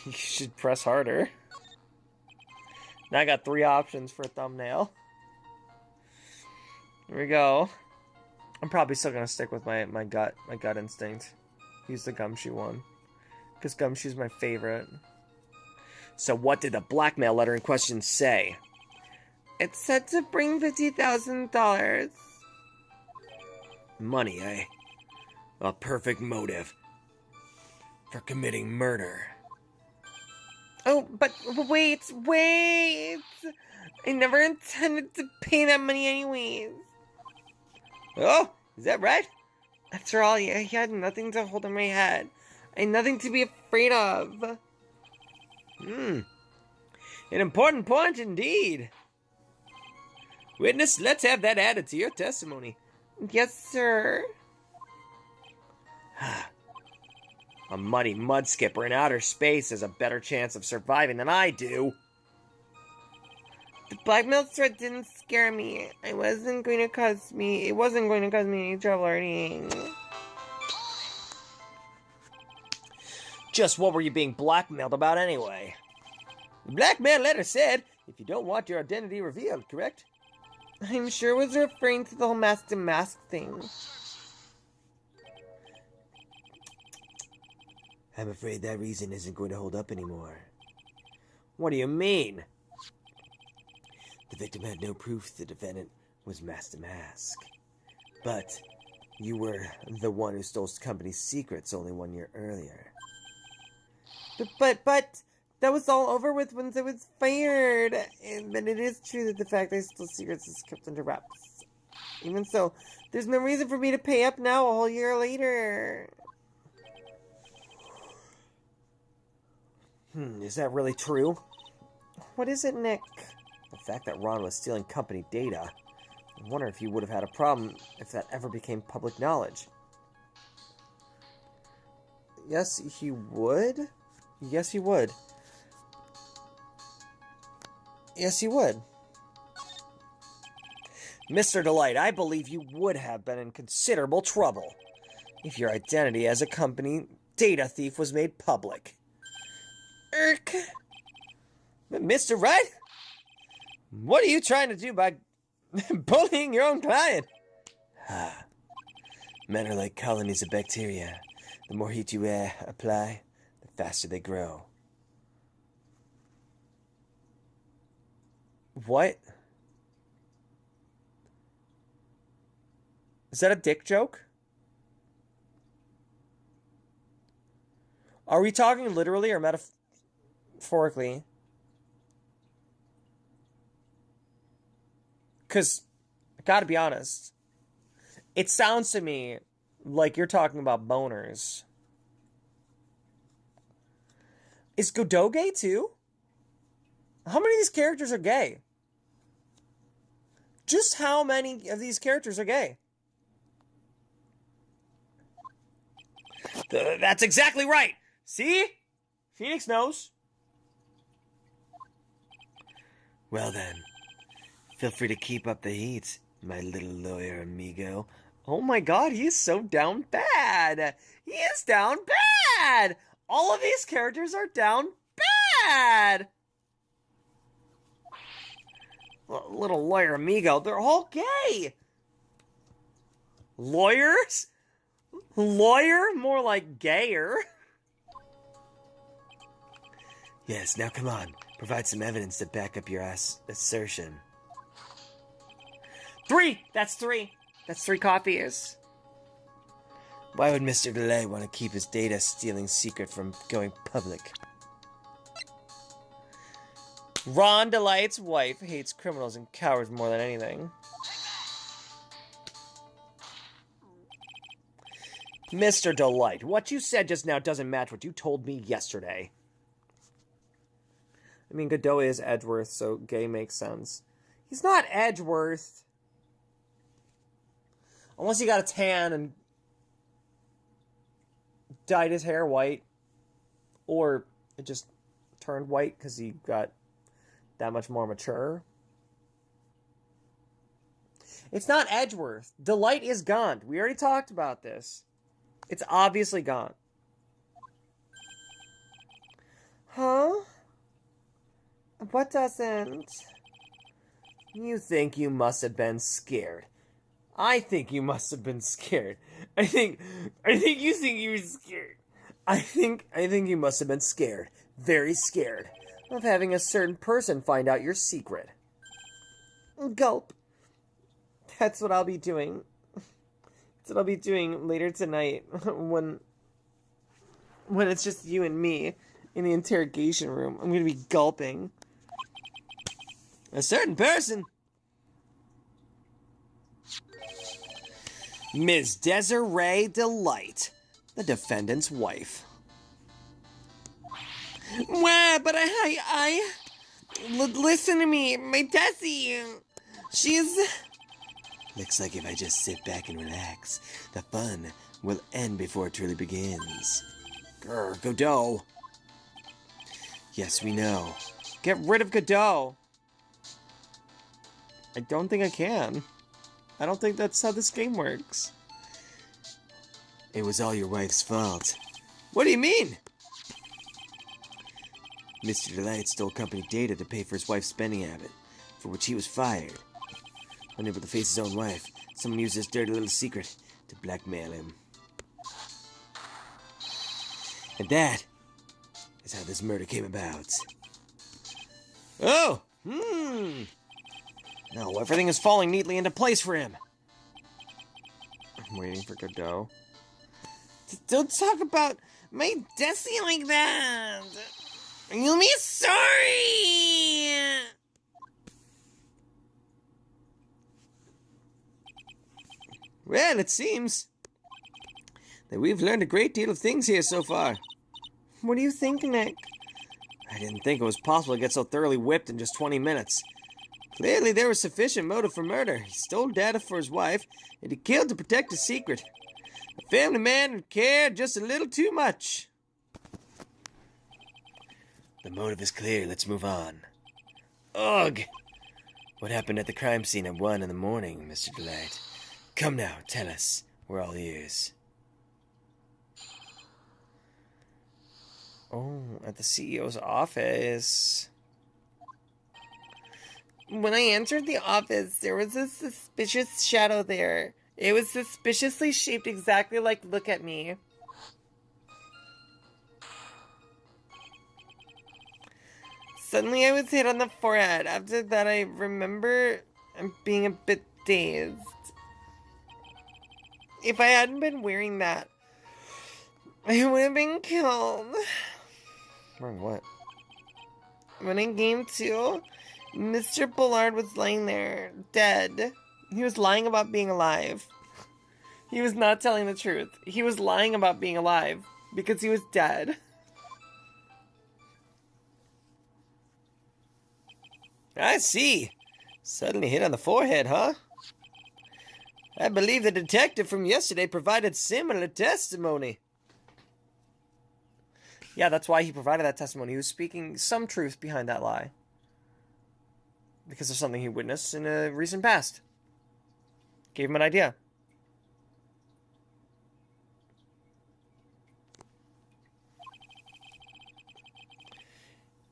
You should press harder. Now I got 3 options for a thumbnail. Here we go. I'm probably still gonna stick with my gut instinct. Use the gumshoe one. Because gumshoe's my favorite. So what did the blackmail letter in question say? It said to bring $50,000. Money, eh? A perfect motive for committing murder. Oh, but wait! I never intended to pay that money anyways. Oh, is that right? After all, he had nothing to hold in my head. I had nothing to be afraid of. An important point indeed. Witness, let's have that added to your testimony. Yes, sir. A muddy mud skipper in outer space has a better chance of surviving than I do. The blackmail threat didn't scare me. It wasn't going to cause me any trouble or anything. Just what were you being blackmailed about anyway? The blackmail letter said, if you don't want your identity revealed, correct? I'm sure it was referring to the whole mask to mask thing. I'm afraid that reason isn't going to hold up anymore. What do you mean? The victim had no proof the defendant was mask to mask. But you were the one who stole company secrets only 1 year earlier. But that was all over with once I was fired. But it is true that the fact I stole secrets is kept under wraps. Even so, there's no reason for me to pay up now a whole year later. Is that really true? What is it, Nick? The fact that Ron was stealing company data. I wonder if he would have had a problem if that ever became public knowledge. Yes, he would? Yes, he would. Yes, he would. Mr. Delight, I believe you would have been in considerable trouble if your identity as a company data thief was made public. Mr. Wright? What are you trying to do by bullying your own client? Men are like colonies of bacteria. The more heat you apply, the faster they grow. What? Is that a dick joke? Are we talking literally or metaphorically? Because, I gotta be honest, it sounds to me like you're talking about boners. Is Godot gay too? How many of these characters are gay? Just how many of these characters are gay? That's exactly right! See? Phoenix knows. Well then, feel free to keep up the heat, my little lawyer amigo. Oh my god, he's so down bad. He is down bad. All of these characters are down bad. Little lawyer amigo, they're all gay. Lawyers? Lawyer? More like gayer. Yes, now come on. Provide some evidence to back up your assertion. 3! That's 3. That's 3 copies. Why would Mr. DeLay want to keep his data stealing secret from going public? Ron DeLight's wife hates criminals and cowards more than anything. Mr. Delight, what you said just now doesn't match what you told me yesterday. I mean, Godot is Edgeworth, so gay makes sense. He's not Edgeworth. Unless he got a tan and dyed his hair white. Or it just turned white because he got that much more mature. It's not Edgeworth. Delight is gone. We already talked about this. It's obviously gone. Huh? What doesn't? You think you must have been scared. I think you must have been scared. I think you think you were scared. I think you must have been scared. Very scared of having a certain person find out your secret. Gulp. That's what I'll be doing. That's what I'll be doing later tonight when it's just you and me in the interrogation room. I'm going to be gulping. A certain person. Ms. Desiree Delight, the defendant's wife. Wow, but listen to me, my Desi. She's... Looks like if I just sit back and relax, the fun will end before it truly begins. Grr, Godot. Yes, we know. Get rid of Godot. I don't think I can. I don't think that's how this game works. It was all your wife's fault. What do you mean? Mr. Delight stole company data to pay for his wife's spending habit, for which he was fired. Unable to face his own wife, someone used this dirty little secret to blackmail him. And that is how this murder came about. Oh! No, everything is falling neatly into place for him. I'm waiting for Godot. Don't talk about my destiny like that. You'll be sorry. Well, it seems that we've learned a great deal of things here so far. What do you think, Nick? I didn't think it was possible to get so thoroughly whipped in just 20 minutes. Clearly, there was sufficient motive for murder. He stole data for his wife, and he killed to protect his secret. A family man who cared just a little too much. The motive is clear. Let's move on. Ugh! What happened at the crime scene at 1 in the morning, Mr. Delight? Come now, tell us. We're all ears. Oh, at the CEO's office. When I entered the office, there was a suspicious shadow there. It was suspiciously shaped exactly like "Look at me." Suddenly I was hit on the forehead. After that, I remember being a bit dazed. If I hadn't been wearing that, I would have been killed. Wearing what? When I came to, Mr. Bullard was laying there, dead. He was lying about being alive. He was not telling the truth. He was lying about being alive because he was dead. I see. Suddenly hit on the forehead, huh? I believe the detective from yesterday provided similar testimony. Yeah, that's why he provided that testimony. He was speaking some truth behind that lie. Because of something he witnessed in a recent past. Gave him an idea.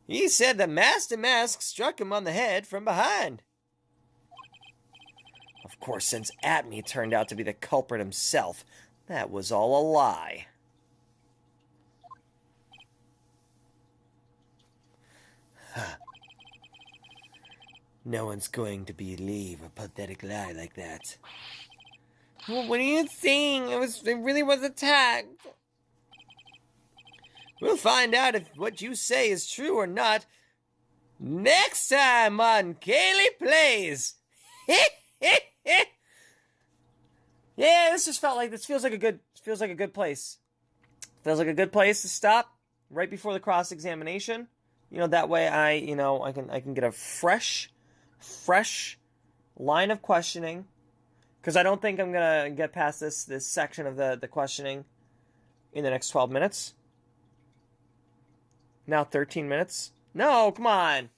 He said the Master Mask struck him on the head from behind. Of course, since Atme turned out to be the culprit himself, that was all a lie. Huh. No one's going to believe a pathetic lie like that. Well, what are you saying? It really was attacked. We'll find out if what you say is true or not next time on Kayleigh Plays. Yeah, this feels like a good place. Feels like a good place to stop right before the cross-examination. You know, that way I can get a fresh line of questioning, because I don't think I'm gonna get past this section of the questioning in the next 12 minutes. Now 13 minutes. No, come on.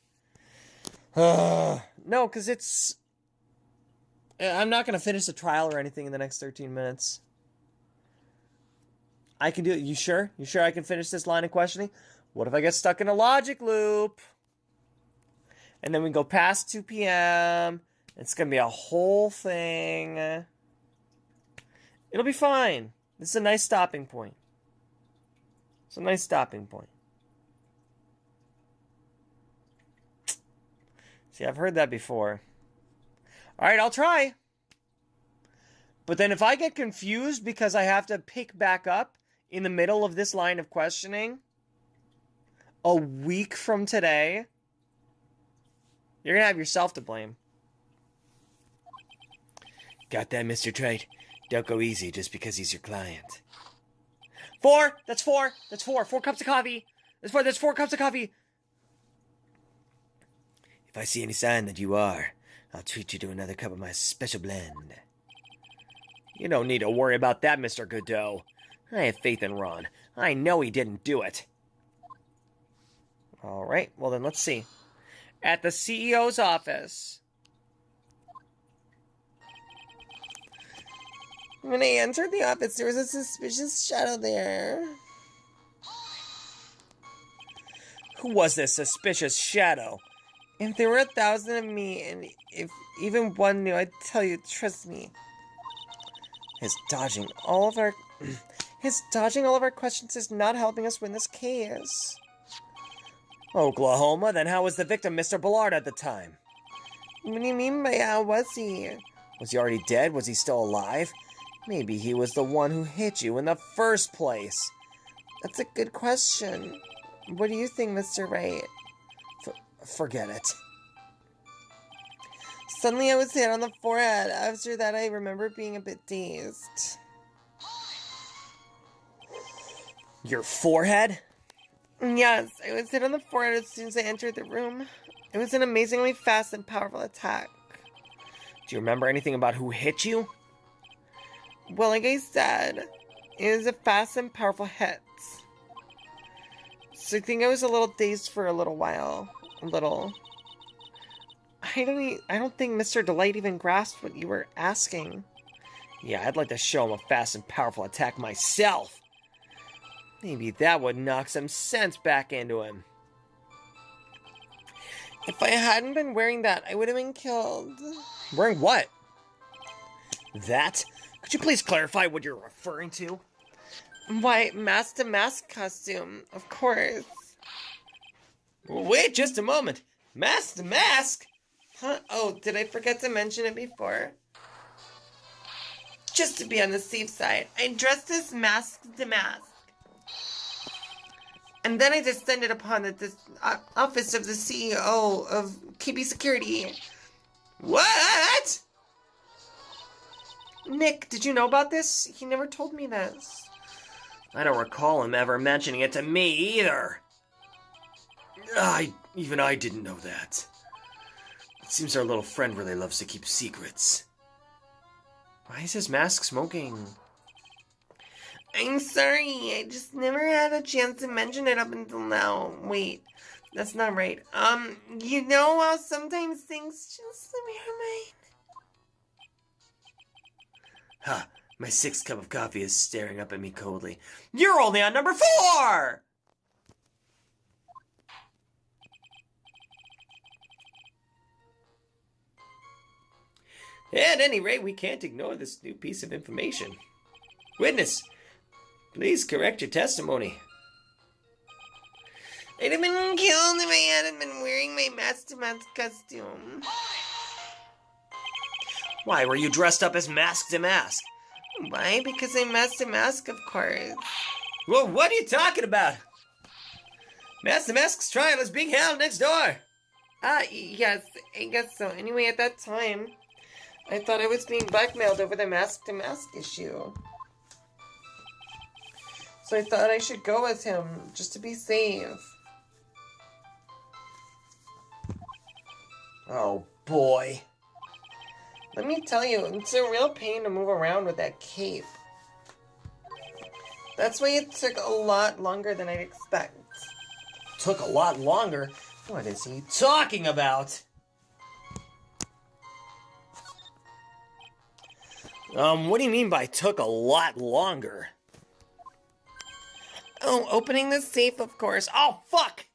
No, because I'm not gonna finish the trial or anything in the next 13 minutes. I can do it. You sure? You sure I can finish this line of questioning? What if I get stuck in a logic loop? And then we go past 2 p.m. It's going to be a whole thing. It'll be fine. This is a nice stopping point. It's a nice stopping point. See, I've heard that before. All right, I'll try. But then if I get confused because I have to pick back up in the middle of this line of questioning a week from today, you're going to have yourself to blame. Got that, Mr. Trite? Don't go easy just because he's your client. 4! That's 4! That's 4! 4 cups of coffee! That's 4 cups of coffee! If I see any sign that you are, I'll treat you to another cup of my special blend. You don't need to worry about that, Mr. Godot. I have faith in Ron. I know he didn't do it. Alright, well then let's see. At the CEO's office. When I entered the office, there was a suspicious shadow there. Who was this suspicious shadow? If there were 1,000 of me, and if even one knew, I'd tell you, trust me. His dodging all of our questions is not helping us win this case. Oklahoma? Then how was the victim Mr. Bullard at the time? What do you mean by how was he? Was he already dead? Was he still alive? Maybe he was the one who hit you in the first place. That's a good question. What do you think, Mr. Wright? Forget it. Suddenly I was hit on the forehead. After that, I remember being a bit dazed. Your forehead? Yes, I was hit on the forehead as soon as I entered the room. It was an amazingly fast and powerful attack. Do you remember anything about who hit you? Well, like I said, it was a fast and powerful hit. So I think I was a little dazed for a little while. A little. I don't think Mr. Delight even grasped what you were asking. Yeah, I'd like to show him a fast and powerful attack myself. Maybe that would knock some sense back into him. If I hadn't been wearing that, I would have been killed. Wearing what? That? Could you please clarify what you're referring to? Why, mask-to-mask costume, of course. Well, wait just a moment. Mask to mask? Huh? Oh, did I forget to mention it before? Just to be on the safe side, I dressed as mask-to-mask. And then I descended upon the office of the CEO of KB Security. What? Nick, did you know about this? He never told me this. I don't recall him ever mentioning it to me either. Even I didn't know that. It seems our little friend really loves to keep secrets. Why is his mask smoking? I'm sorry, I just never had a chance to mention it up until now. Wait, that's not right. You know how sometimes things just slip your mind? Ha! My sixth cup of coffee is staring up at me coldly. You're only on number 4! At any rate, we can't ignore this new piece of information. Witness, please correct your testimony. I'd have been killed if I hadn't been wearing my mask-to-mask costume. Why were you dressed up as Mask to Mask? Why? Because I'm mask-to-mask, of course. Well, what are you talking about? Mask to Mask's trial is being held next door. Yes, I guess so. Anyway, at that time, I thought I was being blackmailed over the mask-to-mask issue. So I thought I should go with him, just to be safe. Oh, boy. Let me tell you, it's a real pain to move around with that cape. That's why it took a lot longer than I'd expect. Took a lot longer? What is he talking about? What do you mean by took a lot longer? Oh, opening the safe, of course. Oh, fuck!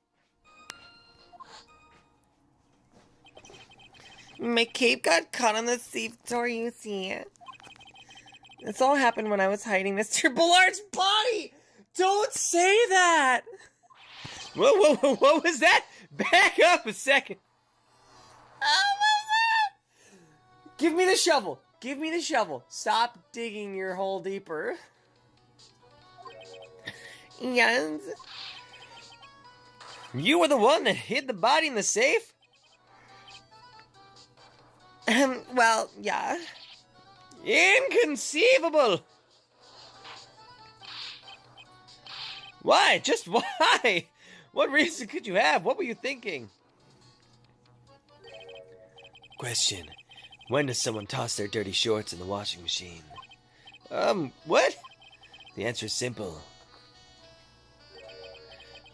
My cape got caught on the safe door, you see. This all happened when I was hiding Mr. Bullard's body! Don't say that! Whoa, what was that? Back up a second. Oh my god! Give me the shovel. Give me the shovel. Stop digging your hole deeper. Yes? You were the one that hid the body in the safe? Well, yeah. Inconceivable! Why? Just why? What reason could you have? What were you thinking? Question. When does someone toss their dirty shorts in the washing machine? What? The answer is simple.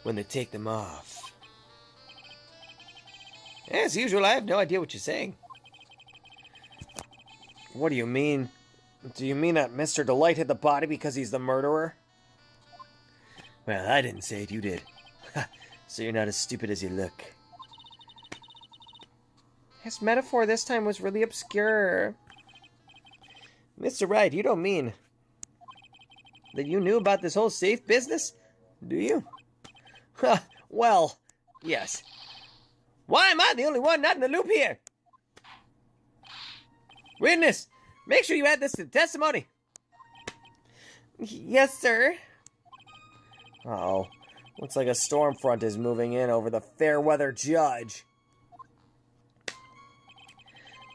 When they take them off. As usual, I have no idea what you're saying. What do you mean? Do you mean that Mr. Delight hid the body because he's the murderer? Well, I didn't say it, you did. so you're not as stupid as you look. His metaphor this time was really obscure. Mr. Wright, you don't mean that you knew about this whole safe business, do you? Well, yes. Why am I the only one not in the loop here? Witness, make sure you add this to the testimony. Yes, sir. Uh-oh. Looks like a storm front is moving in over the fair weather judge.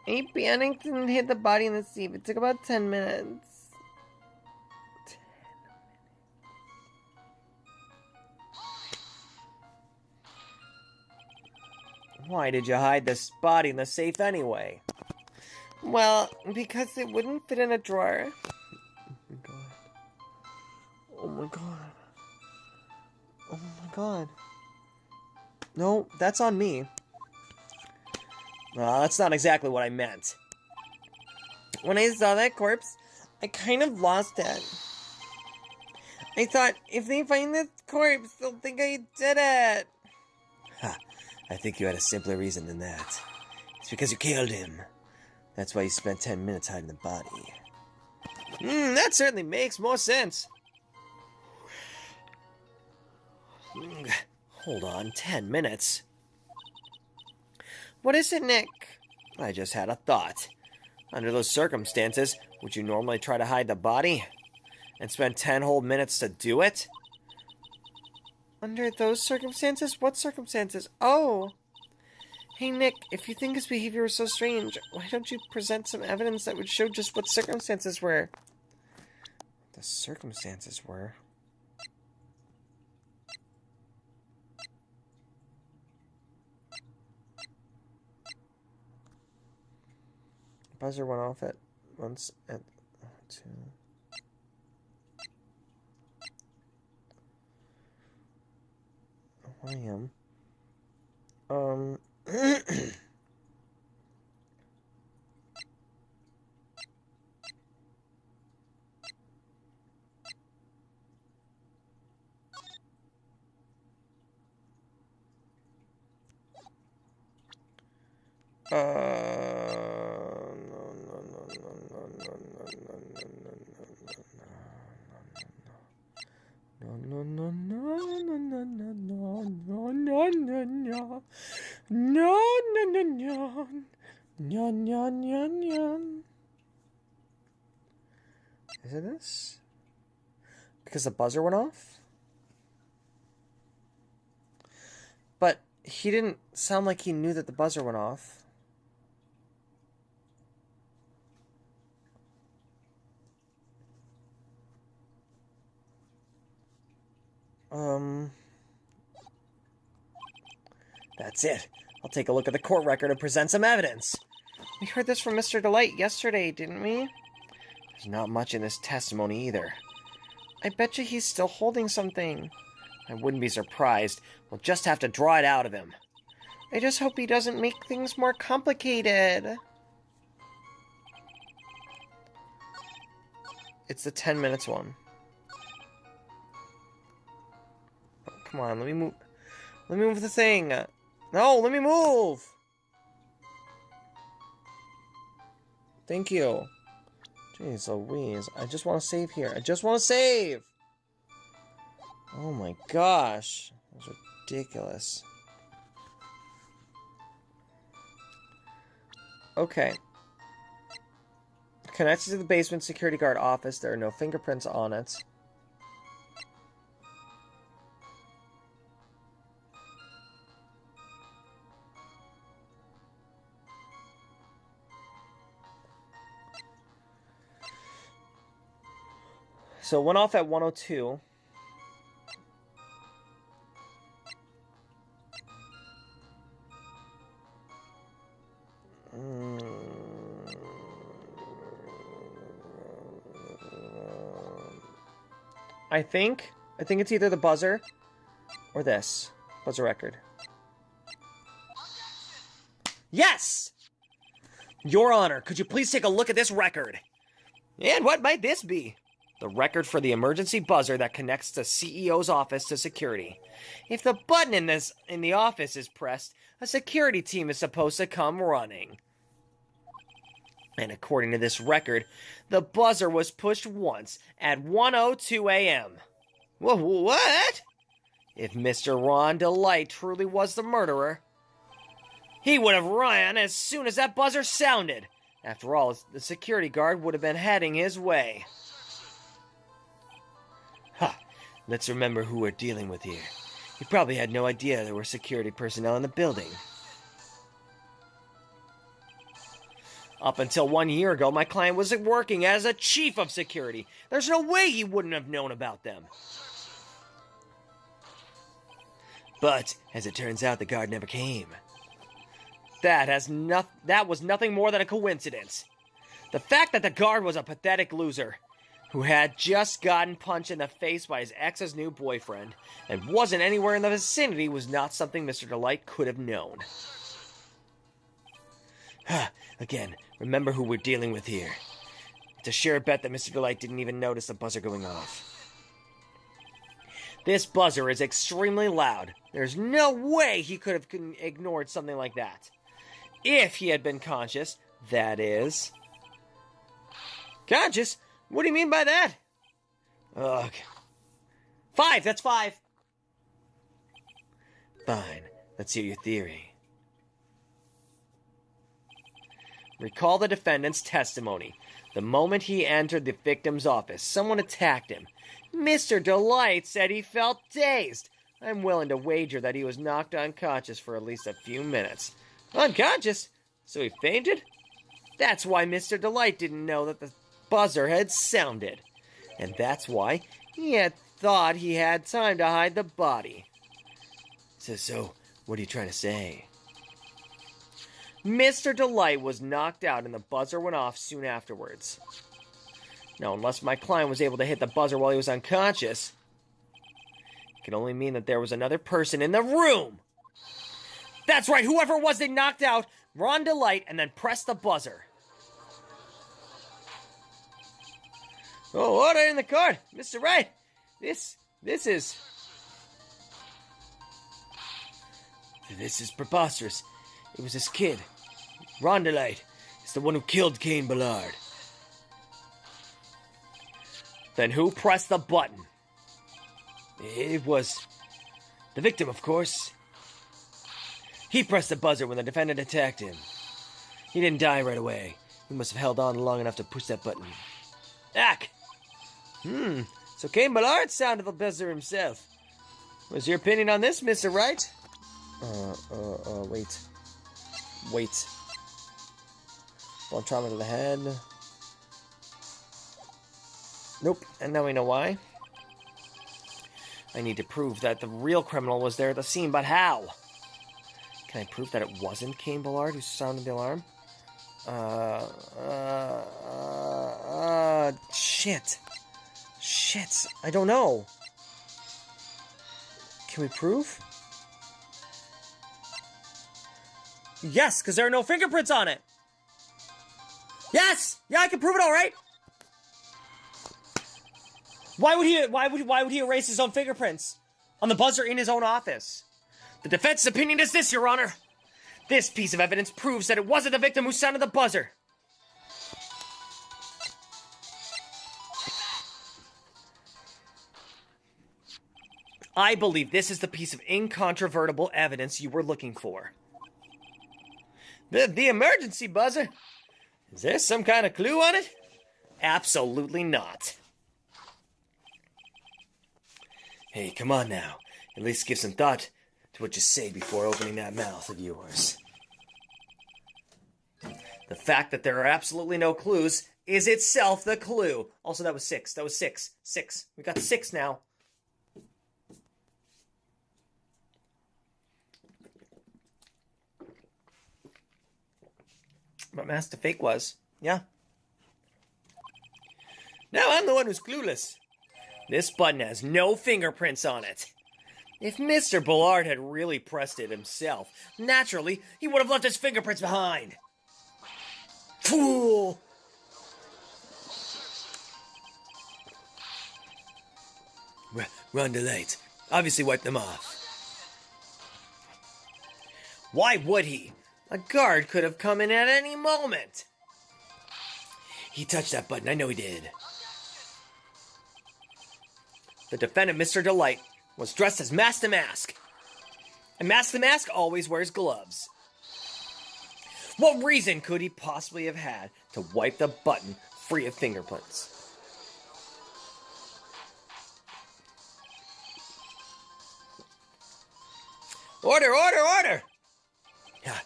Abe Bannington hit the body in the sea. It took about 10 minutes. Why did you hide this body in the safe anyway? Well, because it wouldn't fit in a drawer. Oh my god. Oh my god. No, that's on me. Well, that's not exactly what I meant. When I saw that corpse, I kind of lost it. I thought, if they find this corpse, they'll think I did it. Ha, I think you had a simpler reason than that. It's because you killed him. That's why you spent 10 minutes hiding the body. That certainly makes more sense. Hold on, 10 minutes? What is it, Nick? I just had a thought. Under those circumstances, would you normally try to hide the body? And spend 10 whole minutes to do it? Under those circumstances? What circumstances? Oh! Hey, Nick, if you think his behavior was so strange, why don't you present some evidence that would show just what circumstances were? The circumstances were... Buzzer went off at once at 2. I am. Is it this? Because the buzzer went off? But he didn't sound like he knew that the buzzer went off. That's it. I'll take a look at the court record and present some evidence. We heard this from Mr. Delight yesterday, didn't we? There's not much in this testimony either. I bet you he's still holding something. I wouldn't be surprised. We'll just have to draw it out of him. I just hope he doesn't make things more complicated. It's the 10 minutes one. Oh, come on, let me move. Let me move the thing. No, let me move! Thank you. Jeez Louise. I just want to save here. I just want to save! Oh my gosh. That was ridiculous. Okay. Connected to the basement security guard office. There are no fingerprints on it. So it went off at 102. I think it's either the buzzer or this. Buzzer record. Yes! Your Honor, could you please take a look at this record? And what might this be? The record for the emergency buzzer that connects the CEO's office to security. If the button in the office is pressed, a security team is supposed to come running. And according to this record, the buzzer was pushed once at 1:02 a.m. What? If Mr. Ron Delight truly was the murderer, he would have run as soon as that buzzer sounded. After all, the security guard would have been heading his way. Let's remember who we're dealing with here. He probably had no idea there were security personnel in the building. Up until 1 year ago, my client was working as a chief of security. There's no way he wouldn't have known about them. But, as it turns out, the guard never came. That was nothing more than a coincidence. The fact that the guard was a pathetic loser who had just gotten punched in the face by his ex's new boyfriend and wasn't anywhere in the vicinity was not something Mr. Delight could have known. Again, remember who we're dealing with here. It's a sure bet that Mr. Delight didn't even notice the buzzer going off. This buzzer is extremely loud. There's no way he could have ignored something like that. If he had been conscious, that is. Conscious? What do you mean by that? Ugh. 5, that's 5. Fine, let's hear your theory. Recall the defendant's testimony. The moment he entered the victim's office, someone attacked him. Mr. Delight said he felt dazed. I'm willing to wager that he was knocked unconscious for at least a few minutes. Unconscious? So he fainted? That's why Mr. Delight didn't know that the buzzer had sounded. And that's why he had thought he had time to hide the body. So, what are you trying to say? Mr. Delight was knocked out and the buzzer went off soon afterwards. Now, unless my client was able to hit the buzzer while he was unconscious, it can only mean that there was another person in the room. That's right, whoever it was they knocked out Ron Delight and then pressed the buzzer. Oh, order in the court, Mr. Wright. This is preposterous. It was this kid, Ron Delight. He's the one who killed Cain Ballard. Then who pressed the button? It was the victim, of course. He pressed the buzzer when the defendant attacked him. He didn't die right away. He must have held on long enough to push that button. Ack! So Cain Ballard sounded the buzzer himself. What's your opinion on this, Mr. Wright? Wait. Blunt trauma to the head. Nope, and now we know why. I need to prove that the real criminal was there at the scene, but how? Can I prove that it wasn't Cain Ballard who sounded the alarm? Shit, I don't know. Can we prove? Yes, because there are no fingerprints on it. Yes! Yeah, I can prove it all right. Why would he erase his own fingerprints on the buzzer in his own office? The defense's opinion is this, Your Honor. This piece of evidence proves that it wasn't the victim who sounded the buzzer. I believe this is the piece of incontrovertible evidence you were looking for. The emergency buzzer? Is there some kind of clue on it? Absolutely not. Hey, come on now. At least give some thought to what you say before opening that mouth of yours. The fact that there are absolutely no clues is itself the clue. Also, that was 6. That was 6. 6. We got 6 now. What Master Fake was. Yeah. Now I'm the one who's clueless. This button has no fingerprints on it. If Mr. Ballard had really pressed it himself, naturally, he would have left his fingerprints behind. Fool! Run to light. Obviously wiped them off. Why would he? A guard could have come in at any moment. He touched that button, I know he did. The defendant, Mr. Delight, was dressed as Mask the Mask. And Mask the Mask always wears gloves. What reason could he possibly have had to wipe the button free of fingerprints? Order, order, order! Yeah,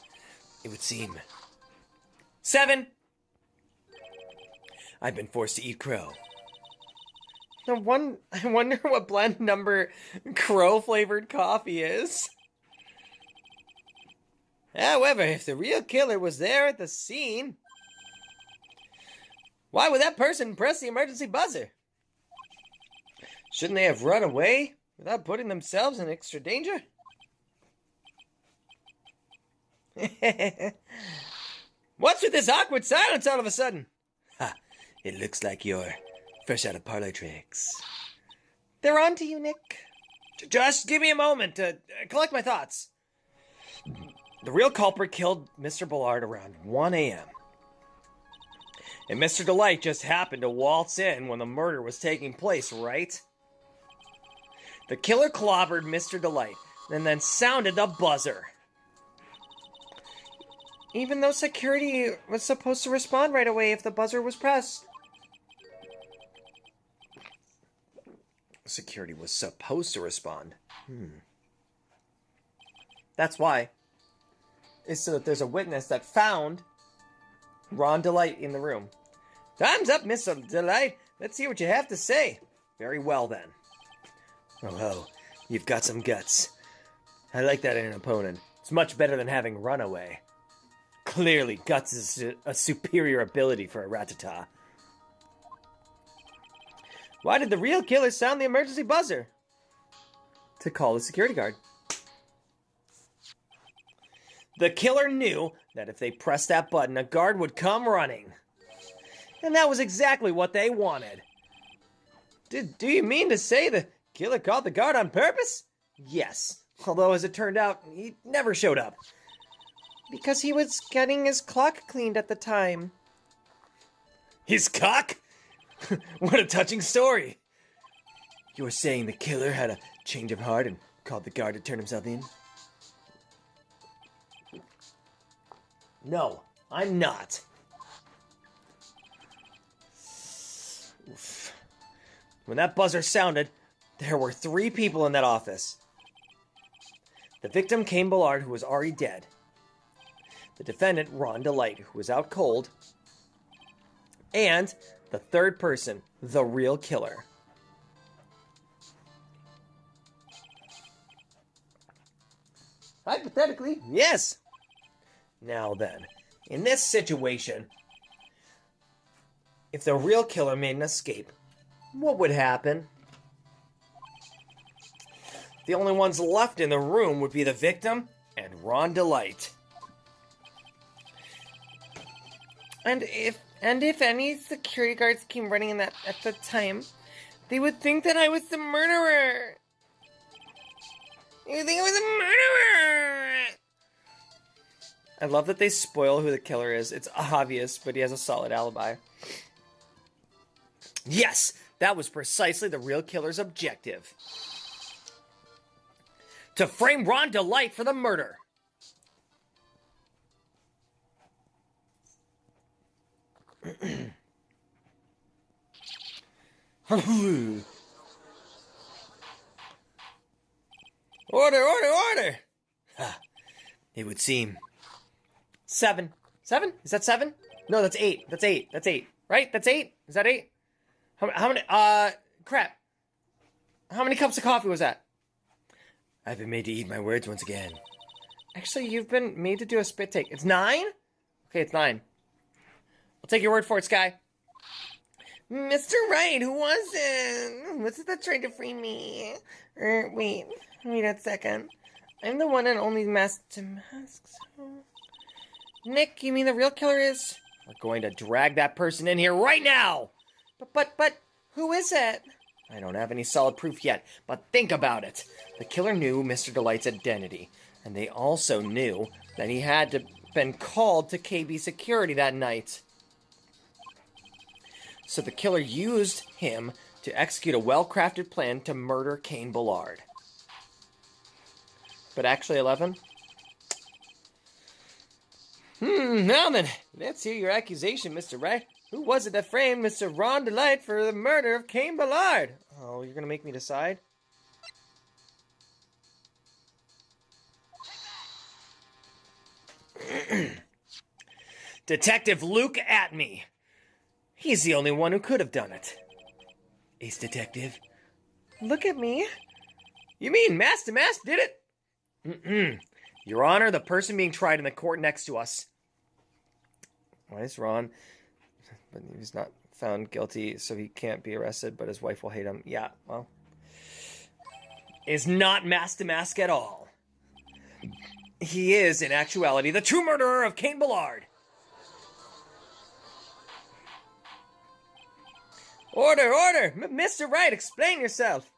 it would seem. 7. I've been forced to eat crow. I wonder what blend number crow flavored coffee is. However, if the real killer was there at the scene, why would that person press the emergency buzzer? Shouldn't they have run away without putting themselves in extra danger? What's with this awkward silence all of a sudden? Ha! It looks like you're fresh out of parlor tricks. They're on to you, Nick. Just give me a moment to collect my thoughts. The real culprit killed Mr. Bullard around 1 a.m. And Mr. Delight just happened to waltz in when the murder was taking place, right? The killer clobbered Mr. Delight and then sounded the buzzer. Even though security was supposed to respond right away if the buzzer was pressed. Security was supposed to respond. That's why. It's so that there's a witness that found Ron Delight in the room. Time's up, Mr. Delight. Let's hear what you have to say. Very well, then. Oh, you've got some guts. I like that in an opponent. It's much better than having runaway. Clearly, guts is a superior ability for a Rattata. Why did the real killer sound the emergency buzzer? To call the security guard. The killer knew that if they pressed that button, a guard would come running. And that was exactly what they wanted. Do you mean to say the killer called the guard on purpose? Yes. Although, as it turned out, he never showed up. Because he was getting his clock cleaned at the time. His cock? What a touching story. You're saying the killer had a change of heart and called the guard to turn himself in? No, I'm not. Oof. When that buzzer sounded, there were 3 people in that office. The victim, Kayleigh Bullard, who was already dead. The defendant, Ron Delight, who was out cold. And the third person, the real killer. Hypothetically, yes. Now then, in this situation, if the real killer made an escape, what would happen? The only ones left in the room would be the victim and Ron Delight. And if any security guards came running in at the time, they would think that I was the murderer. They would think I was a murderer. I love that they spoil who the killer is. It's obvious, but he has a solid alibi. Yes, that was precisely the real killer's objective. To frame Ron Delight for the murder. Order, order, order! It would seem. 7. 7? Is that 7? No, that's 8. That's 8. That's 8. Right? That's 8? Is that 8? How many, crap. How many cups of coffee was that? I've been made to eat my words once again. Actually, you've been made to do a spit take. It's 9? Okay, it's 9. I'll take your word for it, Sky. Mr. Wright, who was it? Was it that tried to free me? Wait a second. I'm the one and only mask to masks. Nick, you mean the real killer is? We're going to drag that person in here right now! But, who is it? I don't have any solid proof yet, but think about it. The killer knew Mr. Delight's identity, and they also knew that he had to been called to KB security that night. So the killer used him to execute a well-crafted plan to murder Cain Ballard. But actually, 11? Now then, let's hear your accusation, Mr. Wright. Who was it that framed Mr. Ron Delight for the murder of Cain Ballard? Oh, you're gonna make me decide? Detective Luke Atme. He's the only one who could have done it. Ace Detective. Look at me. You mean Master Mask did it? Your Honor, the person being tried in the court next to us. Why is Ron? But he's not found guilty, so he can't be arrested, but his wife will hate him. Yeah, well. Is not Master Mask at all. He is, in actuality, the true murderer of Cain Ballard. Order, order! Mr. Wright, explain yourself.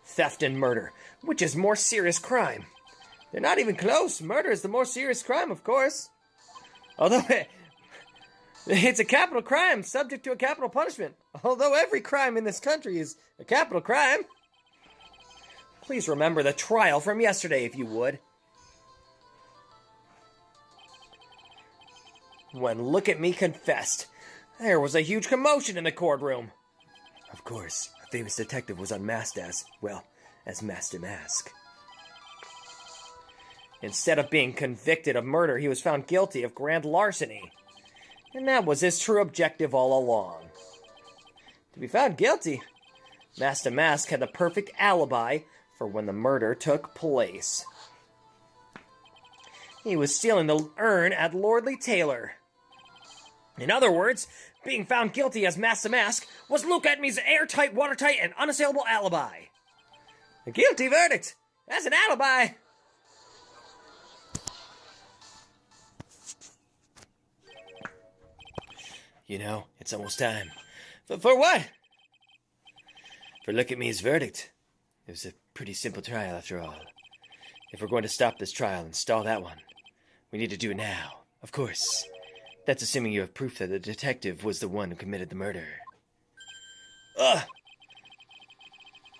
Theft and murder. Which is more serious crime? They're not even close. Murder is the more serious crime, of course. Although it's a capital crime, subject to a capital punishment. Although every crime in this country is a capital crime. Please remember the trial from yesterday, if you would. When Look at Me confessed, there was a huge commotion in the courtroom. Of course, a famous detective was unmasked as, well, as Master Mask. Instead of being convicted of murder, he was found guilty of grand larceny. And that was his true objective all along. To be found guilty, Master Mask had the perfect alibi for when the murder took place. He was stealing the urn at Lordly Taylor. In other words, being found guilty as Master Mask was Luke Atme's airtight, watertight, and unassailable alibi. A guilty verdict as an alibi. You know, it's almost time. For what? For Look at Me's verdict. It was a pretty simple trial after all. If we're going to stop this trial and stall that one, we need to do it now, of course. That's assuming you have proof that the detective was the one who committed the murder. Ugh!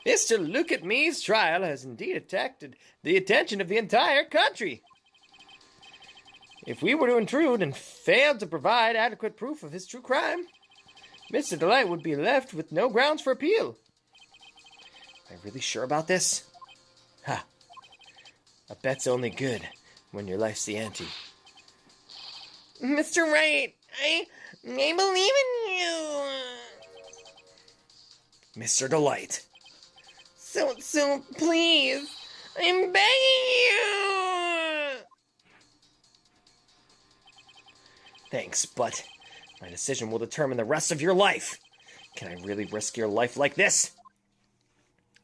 Mr. Look at Me's trial has indeed attracted the attention of the entire country. If we were to intrude and fail to provide adequate proof of his true crime, Mr. Delight would be left with no grounds for appeal. Am I really sure about this? Ha! A bet's only good when your life's the ante. Mr. Wright, I believe in you. Mr. Delight. So please, I'm begging you. Thanks, but my decision will determine the rest of your life. Can I really risk your life like this?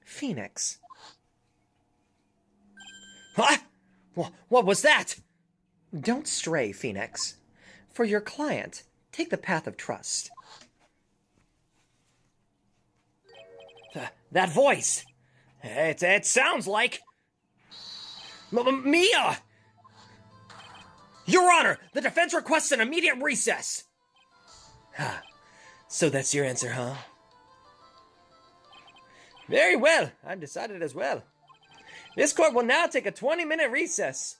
Phoenix. What? What was that? Don't stray, Phoenix. For your client, take the path of trust. That voice! It sounds like... Mia! Your Honor, the defense requests an immediate recess! So that's your answer, huh? Very well, I've decided as well. This court will now take a 20-minute recess.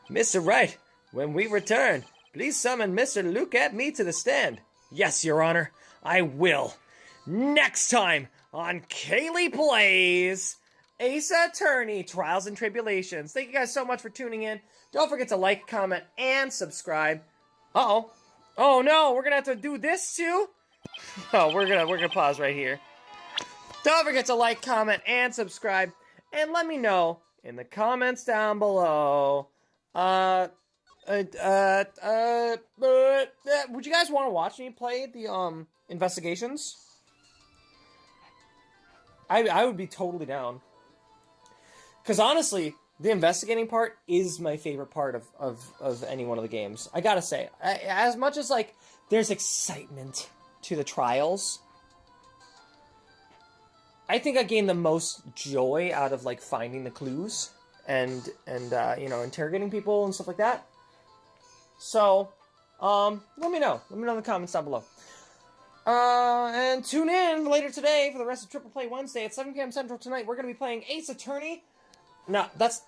Mr. Wright, when we return, please summon Mr. Luke Atme to the stand. Yes, Your Honor, I will. Next time on Kayleigh Plays Ace Attorney Trials and Tribulations. Thank you guys so much for tuning in. Don't forget to like, comment, and subscribe. Uh-oh. Oh no, we're gonna have to do this too? Oh, we're gonna pause right here. Don't forget to like, comment, and subscribe. And let me know in the comments down below. Would you guys want to watch me play the investigations? I would be totally down. Because honestly, the investigating part is my favorite part of any one of the games. I gotta say, as much as like there's excitement to the trials, I think I gained the most joy out of, like, finding the clues and you know, interrogating people and stuff like that. So, let me know. Let me know in the comments down below. And tune in later today for the rest of Triple Play Wednesday at 7 p.m. Central tonight. We're going to be playing Ace Attorney. No, that's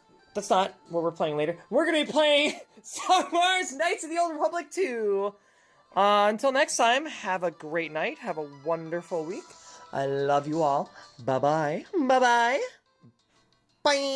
not what we're playing later. We're going to be playing Star Wars Knights of the Old Republic 2. Until next time, have a great night. Have a wonderful week. I love you all. Bye-bye. Bye-bye. Bye.